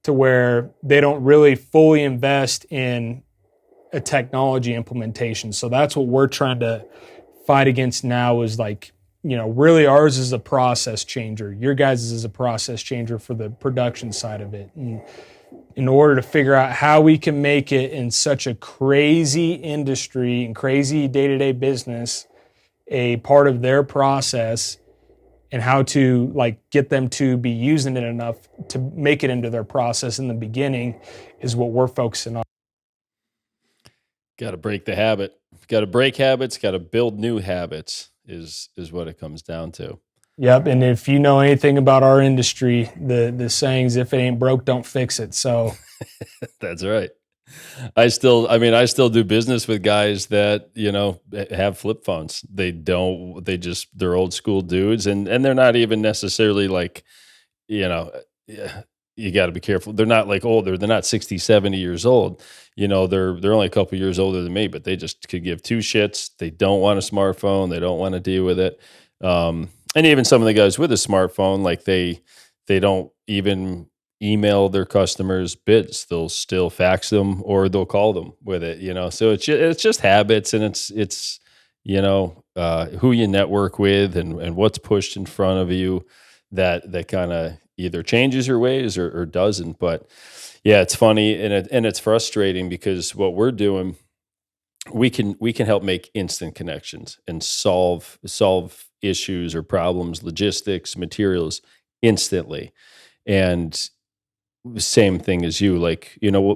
to where they don't really fully invest in a technology implementation. So that's what we're trying to fight against now is really ours is a process changer. Your guys' is a process changer for the production side of it. And in order to figure out how we can make it in such a crazy industry and crazy day-to-day business a part of their process, and how to get them to be using it enough to make it into their process in the beginning is what we're focusing on. Got to break the habit. Got to break habits, got to build new habits is what it comes down to. Yep, and if you know anything about our industry, the sayings, if it ain't broke, don't fix it. So that's right. I still do business with guys that, have flip phones. They're old school dudes, and they're not even necessarily you got to be careful. They're not older. They're not 60, 70 years old. They're only a couple years older than me, but they just could give two shits. They don't want a smartphone. They don't want to deal with it. And even some of the guys with a smartphone, they don't even email their customers bits. They'll still fax them or they'll call them with it, So it's just habits, and it's who you network with and what's pushed in front of you that kind of either changes your ways or doesn't. But yeah, it's funny and it's frustrating because what we're doing, we can help make instant connections and solve issues or problems, logistics, materials instantly. And same thing as you,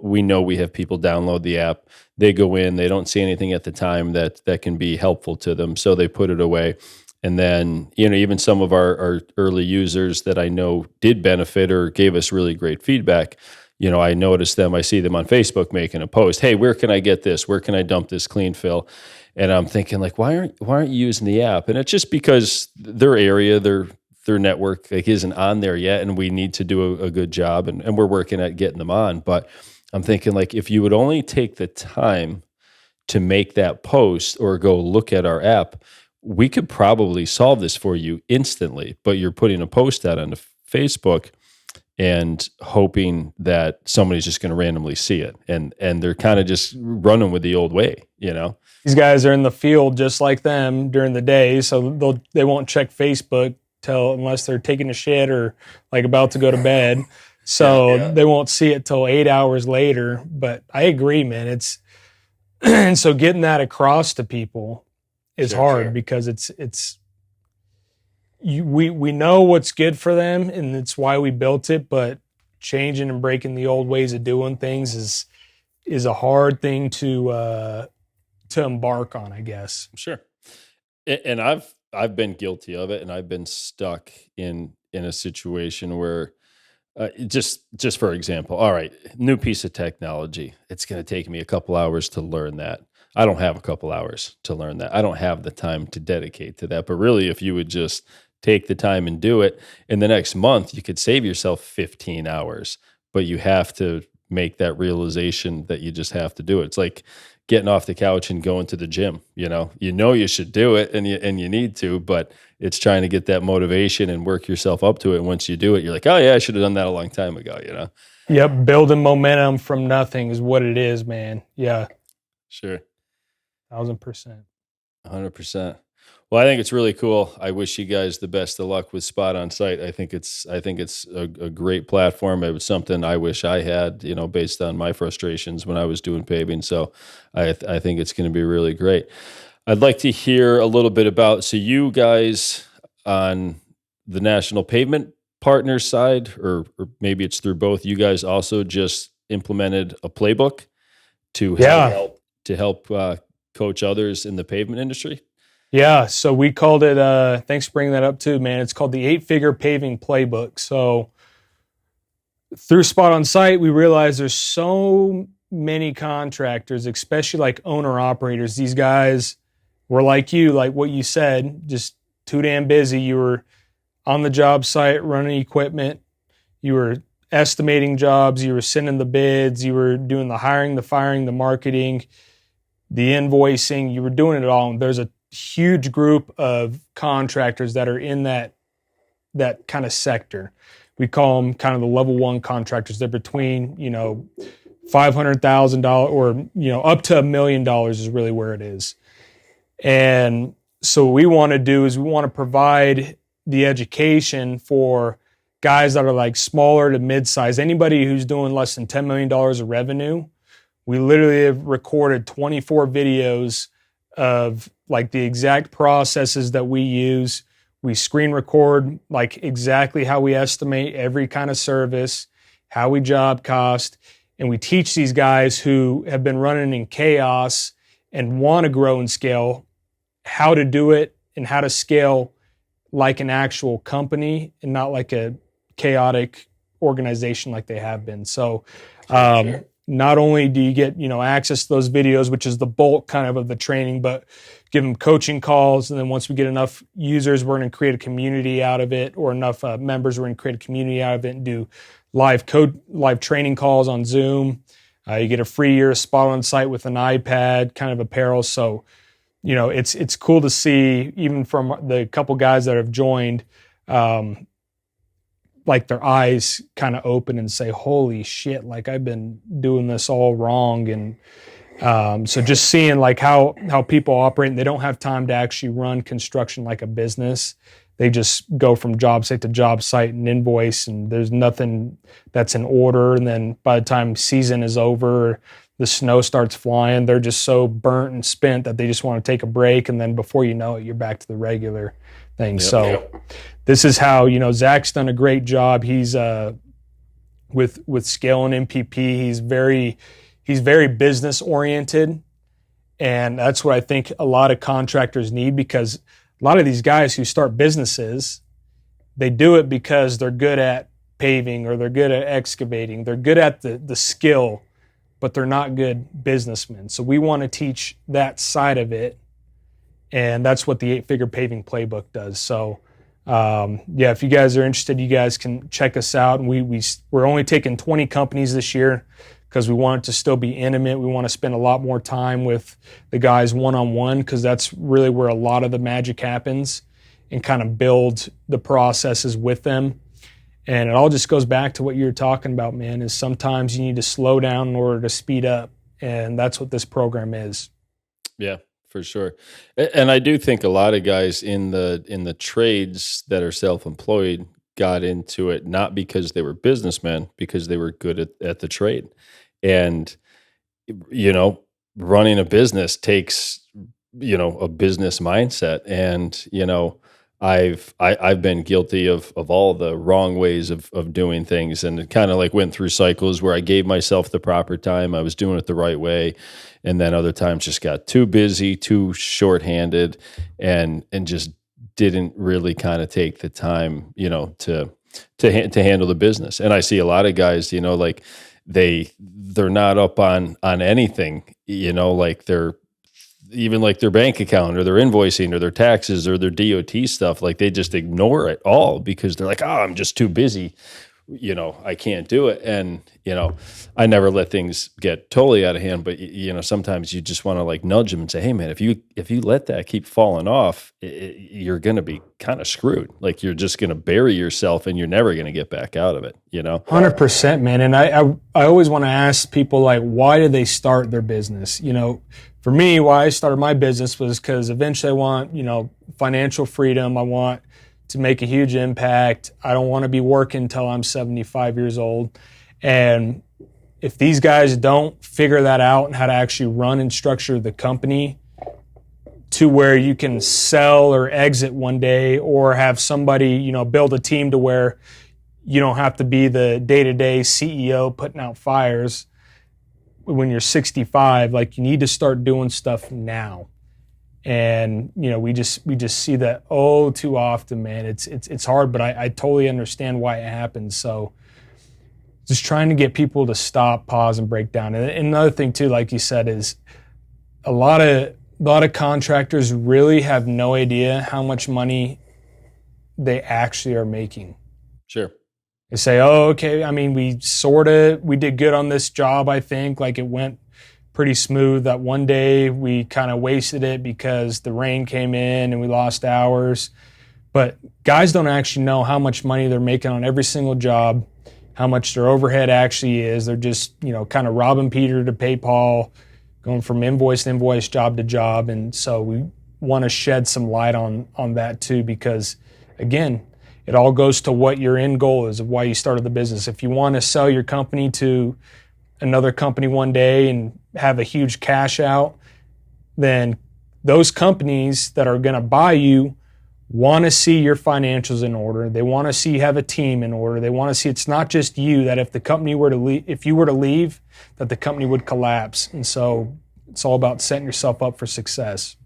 we know we have people download the app, they go in, they don't see anything at the time that can be helpful to them, so they put it away. And then, even some of our early users that I know did benefit or gave us really great feedback, I noticed them, I see them on Facebook making a post, hey, where can I get this? Where can I dump this clean fill? And I'm thinking why aren't you using the app? And it's just because their area, their network isn't on there yet, and we need to do a good job, and we're working at getting them on. But I'm thinking if you would only take the time to make that post or go look at our app, we could probably solve this for you instantly. But you're putting a post out on Facebook and hoping that somebody's just going to randomly see it. And they're kind of just running with the old way, you know? These guys are in the field just like them during the day, so they won't check Facebook unless they're taking a shit or like about to go to bed. So they won't see it till 8 hours later. But I agree, man. And so getting that across to people is hard because we know what's good for them, and it's why we built it. But changing and breaking the old ways of doing things is a hard thing to embark on, I guess. Sure. And I've been guilty of it, and I've been stuck in a situation where just for example, all right, new piece of technology. It's going to take me a couple hours to learn that. I don't have a couple hours to learn that. I don't have the time to dedicate to that. But really, if you would just take the time and do it, in the next month, you could save yourself 15 hours, but you have to make that realization that you just have to do it. It's like getting off the couch and going to the gym. You know you should do it, and you need to, but it's trying to get that motivation and work yourself up to it. And once you do it, you're like, oh yeah, I should have done that a long time ago, you know? Yep. Building momentum from nothing is what it is, man. Yeah. Sure. 1,000%. 100%. Well, I think it's really cool. I wish you guys the best of luck with Spot Onsite. I think it's a great platform. It was something I wish I had, you know, based on my frustrations when I was doing paving. So I think it's going to be really great. I'd like to hear a little bit about, so you guys on the National Pavement Partners side, or maybe it's through both, you guys also just implemented a playbook to help coach others in the pavement industry. Yeah, so we called it, thanks for bringing that up too, man. It's called the 8-Figure Paving Playbook. So through Spot Onsite, we realized there's so many contractors, especially like owner-operators. These guys were like you, like what you said, just too damn busy. You were on the job site running equipment. You were estimating jobs. You were sending the bids. You were doing the hiring, the firing, the marketing, the invoicing. You were doing it all. And there's a huge group of contractors that are in that kind of sector. We call them kind of the level one contractors. They're between, $500,000 or, up to $1 million is really where it is. And so what we want to do is we want to provide the education for guys that are like smaller to mid-size. Anybody who's doing less than $10 million of revenue, we literally have recorded 24 videos of like the exact processes that we use. We screen record like exactly how we estimate every kind of service, how we job cost, and we teach these guys who have been running in chaos and want to grow and scale how to do it and how to scale like an actual company and not like a chaotic organization like they have been. So not only do you get, access to those videos, which is the bulk kind of the training, but give them coaching calls. And then once we get enough users, we're going to create a community out of it, or enough members, we're going to create a community out of it and do live training calls on Zoom. You get a free year of Spot Onsite with an iPad kind of apparel. So, it's cool to see, even from the couple guys that have joined, like their eyes kind of open and say, holy shit, like I've been doing this all wrong. And so just seeing like how people operate, and they don't have time to actually run construction like a business. They just go from job site to job site and invoice, and there's nothing that's in order. And then by the time season is over, the snow starts flying, they're just so burnt and spent that they just want to take a break. And then before you know it, you're back to the regular thing. This is how, Zach's done a great job. He's with scaling MPP. He's very business oriented. And that's what I think a lot of contractors need, because a lot of these guys who start businesses, they do it because they're good at paving or they're good at excavating. They're good at the skill, but they're not good businessmen. So we want to teach that side of it. And that's what the 8-Figure Paving Playbook does. So, if you guys are interested, you guys can check us out. And we're only taking 20 companies this year, because we want it to still be intimate. We want to spend a lot more time with the guys one-on-one, because that's really where a lot of the magic happens, and kind of build the processes with them. And it all just goes back to what you were talking about, man, is sometimes you need to slow down in order to speed up. And that's what this program is. Yeah, for sure. And I do think a lot of guys in the trades that are self-employed got into it not because they were businessmen, because they were good at the trade. And, running a business takes, a business mindset. And, I've been guilty of all the wrong ways of doing things, and it kind of like went through cycles where I gave myself the proper time. I was doing it the right way. And then other times just got too busy, too shorthanded, and just didn't really kind of take the time, to handle the business. And I see a lot of guys, like they're not up on anything, like they're even like their bank account or their invoicing or their taxes or their DOT stuff, like they just ignore it all because they're like, oh, I'm just too busy. I can't do it. And, I never let things get totally out of hand, but sometimes you just want to like nudge them and say, hey man, if you let that keep falling off, you're going to be kind of screwed. Like you're just going to bury yourself and you're never going to get back out of it, 100%, man. And I always want to ask people, like, why did they start their business? For me, why I started my business was because eventually I want, financial freedom. I want to make a huge impact. I don't want to be working until I'm 75 years old. And if these guys don't figure that out and how to actually run and structure the company to where you can sell or exit one day, or have somebody, build a team to where you don't have to be the day-to-day CEO putting out fires when you're 65, like you need to start doing stuff now. And, we just see that too often, man. It's hard, but I totally understand why it happens. So just trying to get people to stop, pause, and break down. And another thing too, like you said, is a lot of contractors really have no idea how much money they actually are making. Sure. They say, oh, okay, we did good on this job, I think. Like it went pretty smooth. That one day we kind of wasted it because the rain came in and we lost hours. But guys don't actually know how much money they're making on every single job, how much their overhead actually is. They're just, kind of robbing Peter to pay Paul, going from invoice to invoice, job to job. And so we want to shed some light on that too, because again, it all goes to what your end goal is of why you started the business. If you want to sell your company to another company one day and have a huge cash out, then those companies that are going to buy you want to see your financials in order. They want to see you have a team in order. They want to see it's not just you, that if you were to leave, that the company would collapse. And so it's all about setting yourself up for success.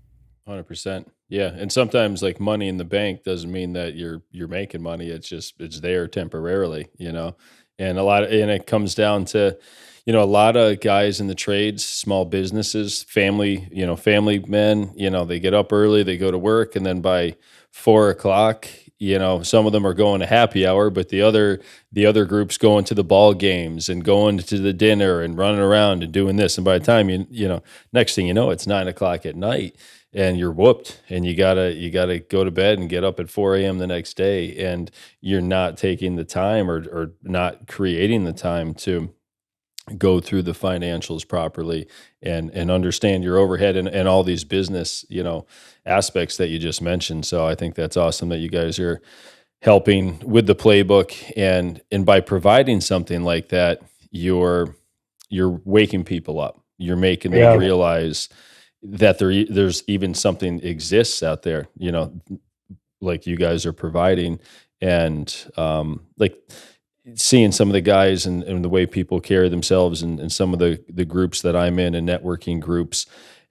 100%. Yeah. And sometimes like money in the bank doesn't mean that you're making money. It's there temporarily, and it comes down to, a lot of guys in the trades, small businesses, family men, they get up early, they go to work, and then by 4:00, some of them are going to happy hour, but the other group's going to the ball games and going to the dinner and running around and doing this. And by the time next thing you know, it's 9:00 at night and you're whooped and you gotta go to bed and get up at 4 a.m. the next day, and you're not taking the time or not creating the time to go through the financials properly and understand your overhead and all these business, aspects that you just mentioned. So I think that's awesome that you guys are helping with the playbook, and by providing something like that, you're waking people up. You're making them realize that there's even something exists out there, like you guys are providing. And like seeing some of the guys and the way people carry themselves and some of the groups that I'm in and networking groups,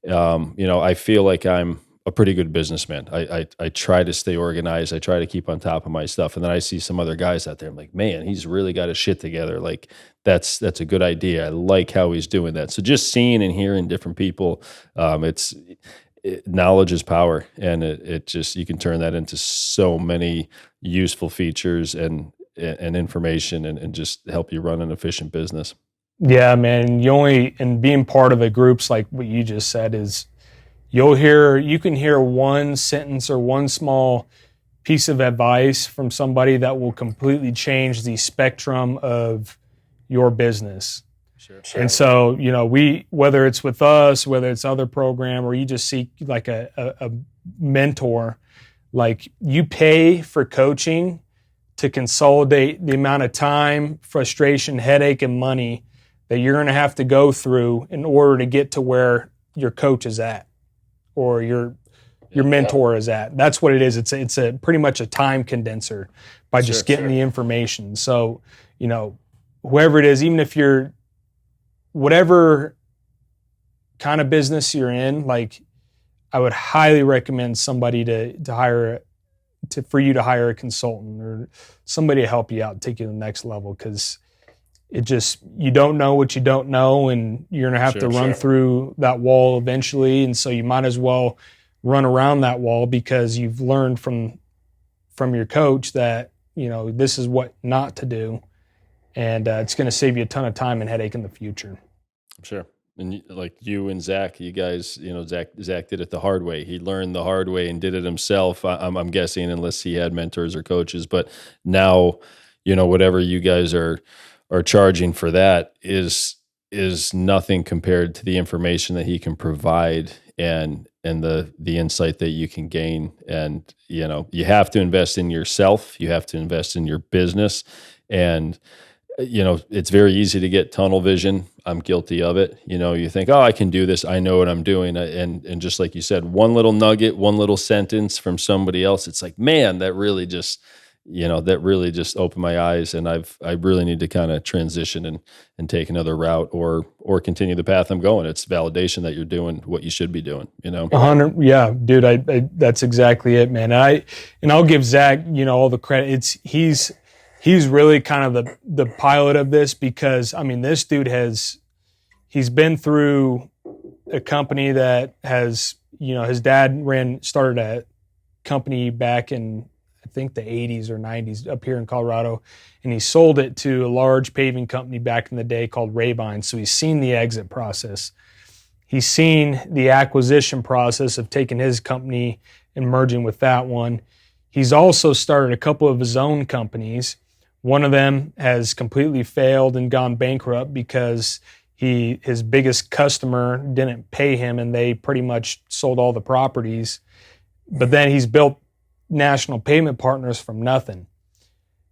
I feel like I'm a pretty good businessman. I try to stay organized. I try to keep on top of my stuff. And then I see some other guys out there. I'm like, man, he's really got his shit together. Like that's a good idea. I like how he's doing that. So just seeing and hearing different people, knowledge is power, and it just, you can turn that into so many useful features and information and just help you run an efficient business. Yeah, man. And being part of the groups like what you just said is you can hear one sentence or one small piece of advice from somebody that will completely change the spectrum of your business. Sure. And so, whether it's with us, whether it's other program, or you just seek like a mentor, like you pay for coaching to consolidate the amount of time, frustration, headache, and money that you're going to have to go through in order to get to where your coach is at or your mentor is at. That's what it is. It's a pretty much a time condenser by just getting the information. So, whoever it is, even if you're whatever kind of business you're in, like I would highly recommend somebody for you to hire a consultant or somebody to help you out and take you to the next level, because you don't know what you don't know, and you're going to have to run through that wall eventually. And so you might as well run around that wall, because you've learned from your coach that, this is what not to do. And it's going to save you a ton of time and headache in the future. Sure. And like you and Zach, you guys, Zach did it the hard way. He learned the hard way and did it himself. I'm guessing, unless he had mentors or coaches. But now, whatever you guys are charging for that is nothing compared to the information that he can provide and the insight that you can gain. And you have to invest in yourself. You have to invest in your business. And it's very easy to get tunnel vision. I'm guilty of it. You think, oh, I can do this. I know what I'm doing. And just like you said, one little nugget, one little sentence from somebody else, it's like, man, that really just opened my eyes. And I really need to kind of transition and take another route or continue the path I'm going. It's validation that you're doing what you should be doing, 100. Yeah, dude, I that's exactly it, man. And I'll give Zach, all the credit. He's really kind of the pilot of this, because this dude he's been through a company that has, his dad started a company back in, I think, the 80s or 90s up here in Colorado, and he sold it to a large paving company back in the day called Rabine. So he's seen the exit process. He's seen the acquisition process of taking his company and merging with that one. He's also started a couple of his own companies. One of them has completely failed and gone bankrupt because his biggest customer didn't pay him, and they pretty much sold all the properties. But then he's built national payment partners from nothing.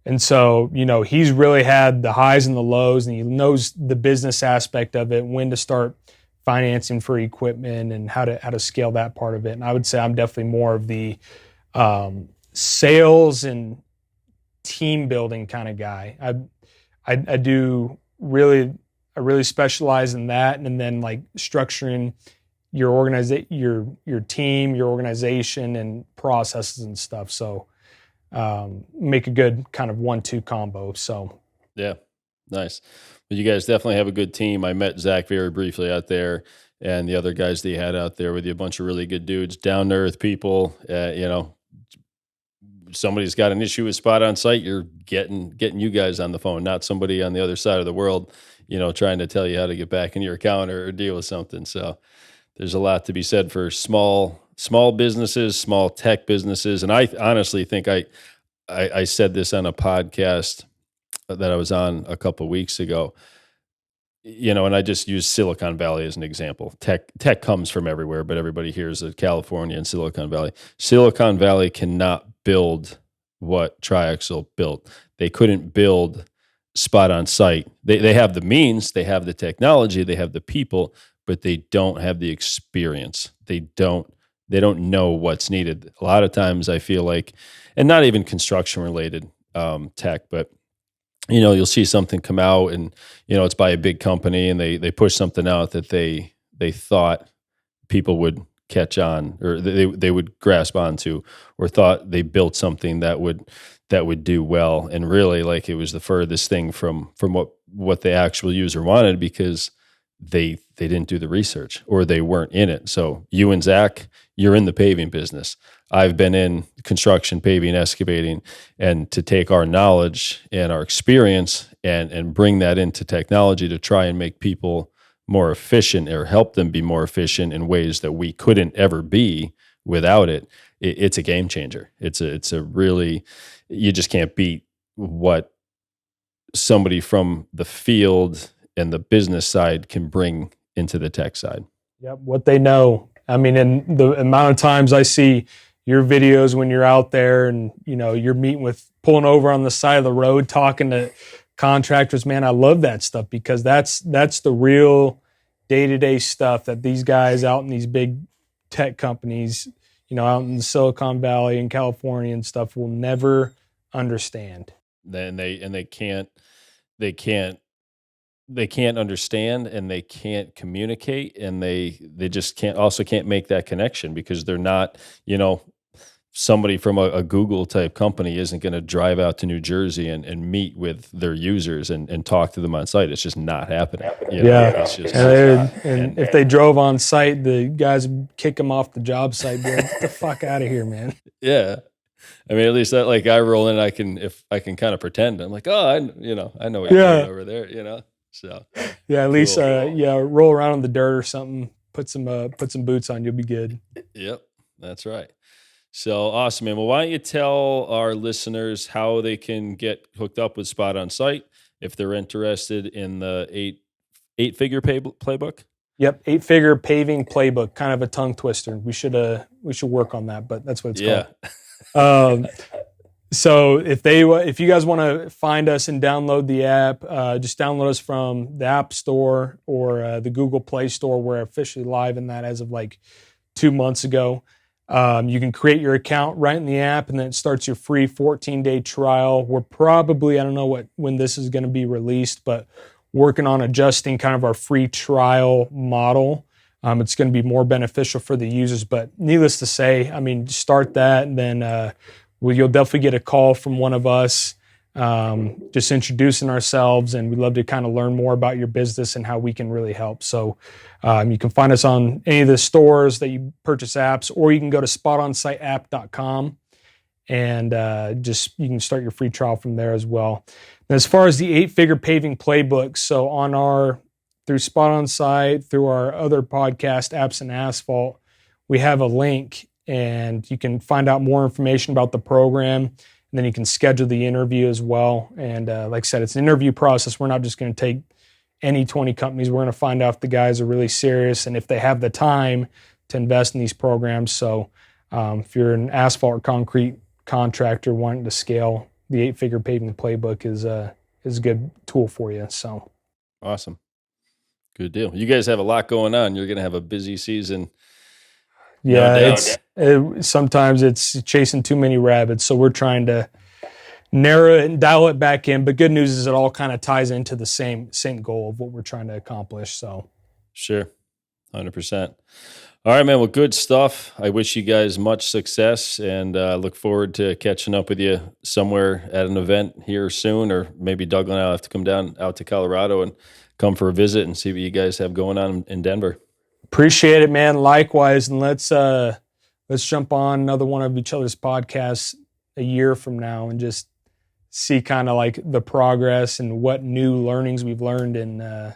And so, he's really had the highs and the lows, and he knows the business aspect of it, when to start financing for equipment and how to scale that part of it. And I would say I'm definitely more of the sales and team building kind of guy. I really specialize in that, and then like structuring your team, your organization, and processes and stuff. So make a good kind of 1-2 combo. So yeah, nice. But you guys definitely have a good team. I met Zach very briefly out there, and the other guys that you had out there with you, a bunch of really good dudes, down to earth people. Somebody's got an issue with Spot Onsite, you're getting you guys on the phone, not somebody on the other side of the world, trying to tell you how to get back in your account or deal with something. So there's a lot to be said for small businesses, small tech businesses. And I honestly think I said this on a podcast that I was on a couple of weeks ago, and I just use Silicon Valley as an example. Tech comes from everywhere, but everybody hears of California and Silicon Valley. Silicon Valley cannot build what Triaxle built. They couldn't build Spot Onsite. They have the means, they have the technology, they have the people, but they don't have the experience. They don't know what's needed. A lot of times I feel like, and not even construction related tech, but you'll see something come out and, it's by a big company, and they push something out that they thought people would catch on, or they would grasp onto, or thought they built something that would do well. And really, like, it was the furthest thing from what the actual user wanted, because they didn't do the research or they weren't in it. So you and Zach, you're in the paving business. I've been in construction, paving, excavating, and to take our knowledge and our experience and bring that into technology to try and make people more efficient or help them be more efficient in ways that we couldn't ever be without it. It's a game changer. It's a really, you just can't beat what somebody from the field and the business side can bring into the tech side. Yep, what they know. I mean, and the amount of times I see your videos when you're out there and, you're pulling over on the side of the road, talking to contractors, man, I love that stuff because that's the real day-to-day stuff that these guys out in these big tech companies, out in the Silicon Valley and California and stuff will never understand. Then they can't understand and they can't communicate and they just can't make that connection because they're not, somebody from a Google type company isn't going to drive out to New Jersey and meet with their users and talk to them on site. It's just not happening. It's just and if they drove on site, the guys would kick them off the job site. Be like, get the fuck out of here, man. Yeah. I mean, at least that, like I roll in, if I can kind of pretend, I'm like, oh, I know what you're doing over there, So yeah, at least roll around in the dirt or something. Put some boots on. You'll be good. Yep, that's right. So awesome, man. Well, why don't you tell our listeners how they can get hooked up with Spot Onsite if they're interested in the eight-figure playbook? Yep, 8-figure paving playbook. Kind of a tongue twister. We should work on that, but that's what it's called. So if you guys want to find us and download the app, just download us from the App Store or the Google Play Store. We're officially live in that as of like 2 months ago. You can create your account right in the app, and then it starts your free 14-day trial. We're probably, I don't know when this is going to be released, but working on adjusting kind of our free trial model. It's going to be more beneficial for the users, but needless to say, I mean, start that, and then you'll definitely get a call from one of us just introducing ourselves, and we'd love to kind of learn more about your business and how we can really help. So you can find us on any of the stores that you purchase apps, or you can go to spotonsiteapp.com and you can start your free trial from there as well. And as far as the 8-figure paving playbook, so through Spot Onsite, through our other podcast, Apps and Asphalt, we have a link, and you can find out more information about the program, and then you can schedule the interview as well. And like I said, it's an interview process. We're not just going to take any 20 companies. We're going to find out if the guys are really serious and if they have the time to invest in these programs. So if you're an asphalt or concrete contractor wanting to scale, the 8-figure paving playbook is a good tool for you. So awesome. Good deal. You guys have a lot going on. You're going to have a busy season. Yeah, sometimes it's chasing too many rabbits. So we're trying to narrow it and dial it back in. But good news is it all kind of ties into the same goal of what we're trying to accomplish. So sure, 100%. All right, man. Well, good stuff. I wish you guys much success, and look forward to catching up with you somewhere at an event here soon, or maybe Doug and I'll have to come down out to Colorado and come for a visit and see what you guys have going on in Denver. Appreciate it, man. Likewise, and let's jump on another one of each other's podcasts a year from now and just see kind of like the progress and what new learnings we've learned in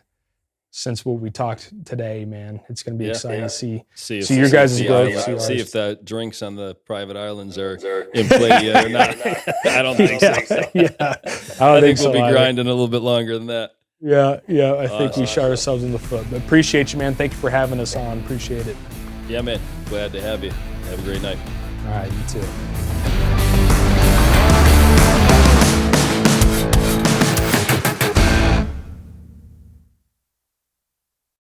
since what we talked today, man. It's going to be exciting to see your guys' growth. See if the drinks on the private islands are in play yet or not. I don't think so. Yeah, I think we'll be grinding a little bit longer than that. Yeah. I think we shot ourselves in the foot. But appreciate you, man. Thank you for having us on. Appreciate it. Yeah, man. Glad to have you. Have a great night. All right, you too.